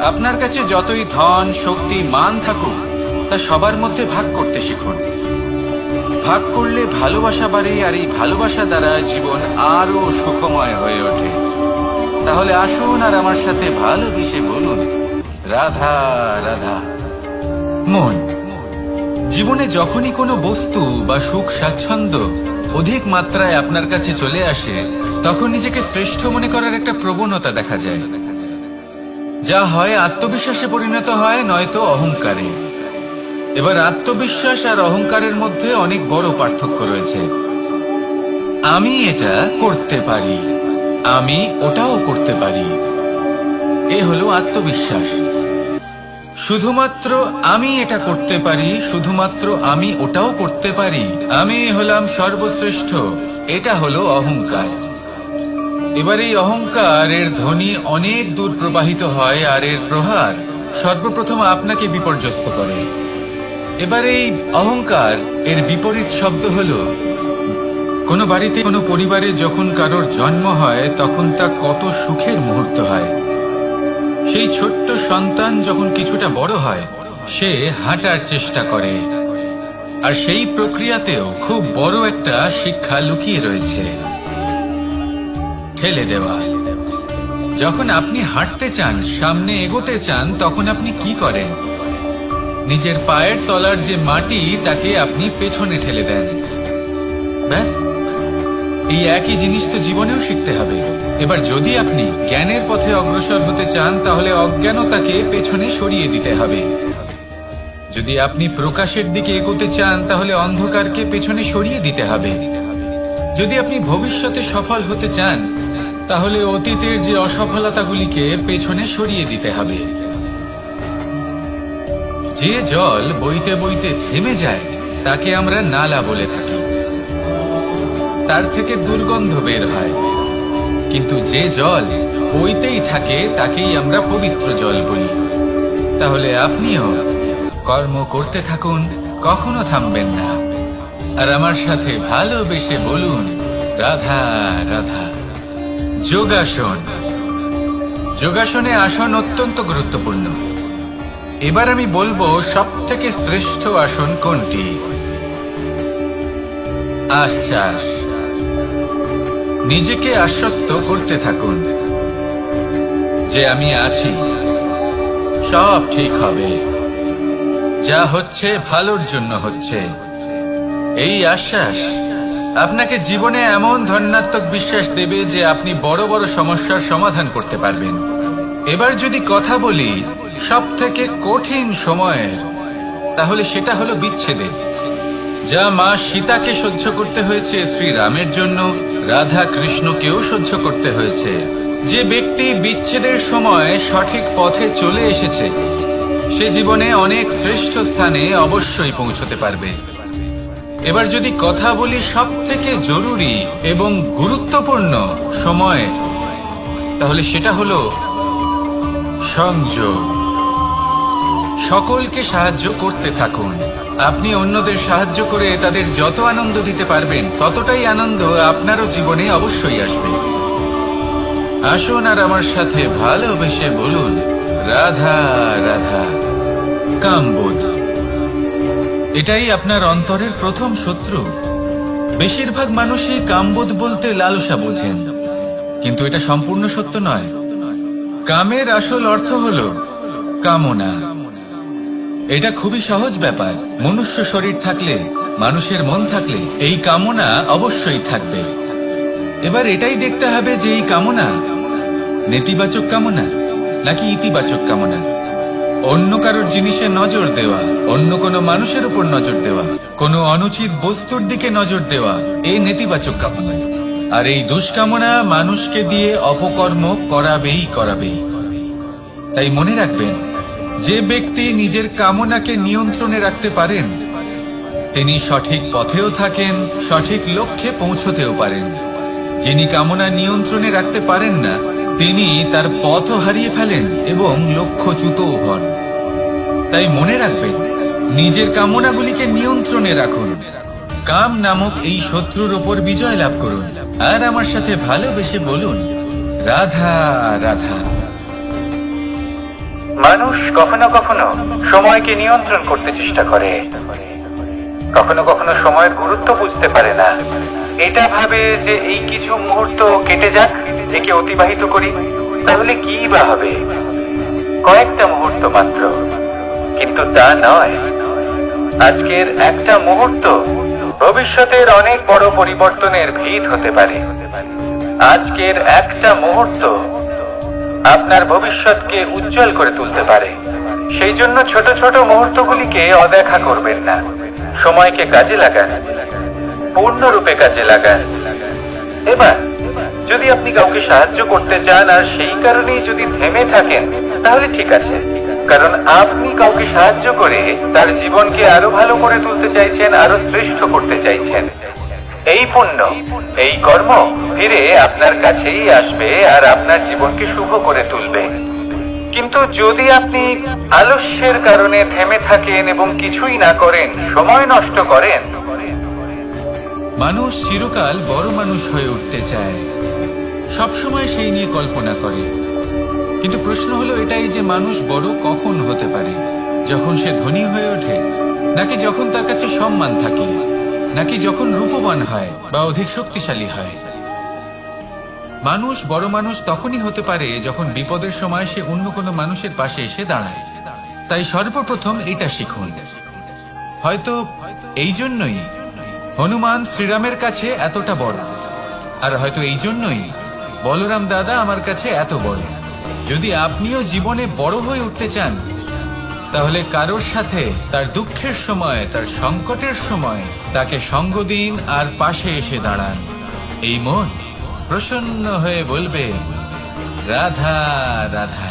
আপনার কাছে যতই ধন, শক্তি, মান থাকুক, তা সবার মধ্যে ভাগ করতে শিখুন। ভাগ করলে ভালোবাসা বাড়ে, আর এই ভালোবাসা দ্বারা জীবন আরো সুখময় হয়ে ওঠে। তাহলে আসুন আর আমার সাথে ভালোবেসে বলুন, রাধা রাধা। মন, জীবনে যখনই কোনো বস্তু বা সুখ স্বাচ্ছন্দ্য অধিক মাত্রায় আপনার কাছে চলে আসে, তখন নিজেকে শ্রেষ্ঠ মনে করার একটা প্রবণতা দেখা যায়, যা হয় আত্মবিশ্বাসে পরিণত হয়, নয়তো অহংকারে। এবার আত্মবিশ্বাস আর অহংকারের মধ্যে অনেক বড় পার্থক্য রয়েছে। আমি এটা করতে পারি, আমি ওটাও করতে পারি, এ হলো আত্মবিশ্বাস। শুধুমাত্র আমি এটা করতে পারি, শুধুমাত্র আমি ওটাও করতে পারি, আমি হলাম সর্বশ্রেষ্ঠ, এটা হলো অহংকার। এবার এই অহংকার এর ধ্বনি অনেক দূর প্রবাহিত হয়, আর এর প্রহার সর্বপ্রথম আপনাকে বিপর্যস্ত করে। এবার এই অহংকার এর বিপরীত শব্দ হলো, কোনো বাড়িতে কোনো পরিবারে যখন কারোর জন্ম হয়, তখন তা কত সুখের মুহূর্ত হয়। সেই ছোট্ট সন্তান যখন কিছুটা বড় হয়, সে হাঁটার চেষ্টা করে, আর সেই প্রক্রিয়াতেও খুব বড় একটা শিক্ষা লুকিয়ে রয়েছে, ঠেলে দেওয়া। যখন আপনি হাঁটতে চান, সামনে এগোতে চান, তখন আপনি কি করেন? নিজের পায়ের তলার যে মাটি, তাকে আপনি পেছনে ঠেলে দেন। ব্যাস, এই একই জিনিস তো জীবনেও শিখতে হবে। এবার যদি আপনি জ্ঞানের পথে অগ্রসর হতে চান, তাহলে অজ্ঞানতাকে পেছনে সরিয়ে দিতে হবে। যদি আপনি প্রকাশের দিকে এগোতে চান, তাহলে অন্ধকারকে পেছনে সরিয়ে দিতে হবে। যদি আপনি ভবিষ্যতে সফল হতে চান, তাহলে অতীতের যে অসফলতাগুলিকে পেছনে সরিয়ে দিতে হবে। যে জল বইতে বইতে থেমে যায়, তাকে আমরা নালা বলে থাকি, তার থেকে দুর্গন্ধ বের হয়। কিন্তু যে জল বইতেই থাকে, তাকেই আমরা পবিত্র জল বলি। তাহলে আপনিও কর্ম করতে থাকুন, কখনো থামবেন না, আর আমার সাথে ভালোবেসে বলুন, রাধা রাধা। যোগাসন, যোগাসনে আসন অত্যন্ত গুরুত্বপূর্ণ। এবার আমি বলবো সবথেকে শ্রেষ্ঠ আসন কোনটি। আশ্বাস, নিজেকে আশ্বস্ত করতে থাকুন যে আমি আছি, সব ঠিক হবে, যা হচ্ছে ভালোর জন্য হচ্ছে। এই আশ্বাস আপনাকে জীবনে এমন ধনাত্মক বিশ্বাস দেবে যে আপনি বড় বড় সমস্যার সমাধান করতে পারবেন। এবার যদি কথা বলি সবথেকে কঠিন সময়ের, তাহলে সেটা হলো বিচ্ছেদের, যা মা সীতাকে সহ্য করতে হয়েছে শ্রীরামের জন্য, রাধা কৃষ্ণকেও সহ্য করতে হয়েছে। যে ব্যক্তি বিচ্ছেদের সময় সঠিক পথে চলে এসেছে, সে জীবনে অনেক শ্রেষ্ঠ স্থানে অবশ্যই পৌঁছতে পারবে। এবার যদি কথা বলি সবথেকে জরুরি এবং গুরুত্বপূর্ণ সময়, তাহলে সেটা হলো সংযোগ। সকলকে সাহায্য করতে থাকুন। আপনি অন্যদের সাহায্য করে তাদের যত আনন্দ দিতে পারবেন, ততটাই আনন্দ আপনারও জীবনে অবশ্যই আসবে। আসুন আর আমার সাথে ভালোবেসে বলুন, রাধা রাধা। কামবোধ, এটাই আপনার অন্তরের প্রথম শত্রু। বেশিরভাগ মানুষই কামবোধ বলতে লালসা বোঝেন, কিন্তু এটা সম্পূর্ণ সত্য নয়। কামের আসল অর্থ হলো কামনা। এটা খুবই সহজ ব্যাপার। মনুষ্য শরীর থাকলে, মানুষের মন থাকলে, এই কামনা অবশ্যই থাকবে। এবার এটাই দেখতে হবে যে এই কামনা নেতিবাচক কামনা নাকি ইতিবাচক কামনা। অন্য কারোর জিনিসে নজর দেওয়া, অন্য কোনো মানুষের উপর নজর দেওয়া, কোনো অনুচিত বস্তুর দিকে নজর দেওয়া, এই নেতিবাচক কামনা। আর এই দুষ্কামনা মানুষকে দিয়ে অপকর্ম করাবেই। তাই মনে রাখবেন, যে ব্যক্তি নিজের কামনাকে নিয়ন্ত্রণে রাখতে পারেন, তিনি সঠিক পথেও থাকেন, সঠিক লক্ষ্যে পৌঁছতেও পারেন। যিনি কামনা নিয়ন্ত্রণে রাখতে পারেন না, তিনি তার পথও হারিয়ে ফেলেন এবং লক্ষ্যচ্যুতও হন। তাই মনে রাখবেন, নিজের কামনাগুলিকে নিয়ন্ত্রণে রাখুন। কাম নামক এই শত্রুর উপর বিজয় লাভ করুন, আর আমার সাথে ভালোবেসে বলুন, রাধা রাধা। মানুষ কখনো কখনো সময়কে নিয়ন্ত্রণ করতে চেষ্টা করে, কখনো কখনো সময়ের গুরুত্ব বুঝতে পারে না। এটা ভাবে যে এই কিছু মুহূর্ত কেটে যাক, একে অতিবাহিত করি, তাহলে কি বা হবে। কয়েকটা মুহূর্ত মাত্র, কিন্তু তা নয়। আজকের একটা মুহূর্ত ভবিষ্যতের অনেক বড় পরিবর্তনের ভিত হতে পারে। আজকের একটা মুহূর্ত আপনার ভবিষ্যৎকে উজ্জ্বল করে তুলতে পারে। সেই জন্য ছোট ছোট মুহূর্তগুলিকে অদেখা করবেন না। সময়কে কাজে লাগান, পূর্ণরূপে কাজে লাগান। এবার যদি আপনি কাউকে সাহায্য করতে চান আর সেই কারণেই যদি থেমে থাকেন, তাহলে ঠিক আছে, কারণ আপনি কাউকে সাহায্য করে তার জীবনকে আরো ভালো করে তুলতে চাইছেন, আরো শ্রেষ্ঠ করতে চাইছেন। এই পুণ্য, এই কর্ম ফিরে আপনার কাছেই আসবে আর আপনার জীবনকে শুভ করে তুলবে। কিন্তু যদি আপনি আলস্যের কারণে থেমে থাকেন এবং কিছুই না করেন, সময় নষ্ট করেন, মানুষ চিরকাল বড় মানুষ হয়ে উঠতে চায়, সবসময় সেই নিয়ে কল্পনা করে। কিন্তু প্রশ্ন হলো এটাই যে মানুষ বড় কখন হতে পারে? যখন সে ধনী হয়ে ওঠে, নাকি যখন তার কাছে সম্মান থাকে, নাকি যখন রূপবান হয় বা অধিক শক্তিশালী হয়? মানুষ বড় মানুষ তখনই হতে পারে যখন বিপদের সময় সে অন্য কোনো মানুষের পাশে এসে দাঁড়ায়। তাই সর্বপ্রথম এটা শিখুন। হয়তো এই জন্যই হনুমান শ্রীরামের কাছে এতটা বড়, আর হয়তো এই জন্যই বলরাম দাদা আমার কাছে এত বড়। যদি আপনিও জীবনে বড় হয়ে উঠতে চান, তাহলে কারোর সাথে তার দুঃখের সময়, তার সংকটের সময় তাকে সঙ্গ দিন আর পাশে এসে দাঁড়ান। এই মন প্রসন্ন হয়ে বলবে, রাধা রাধা।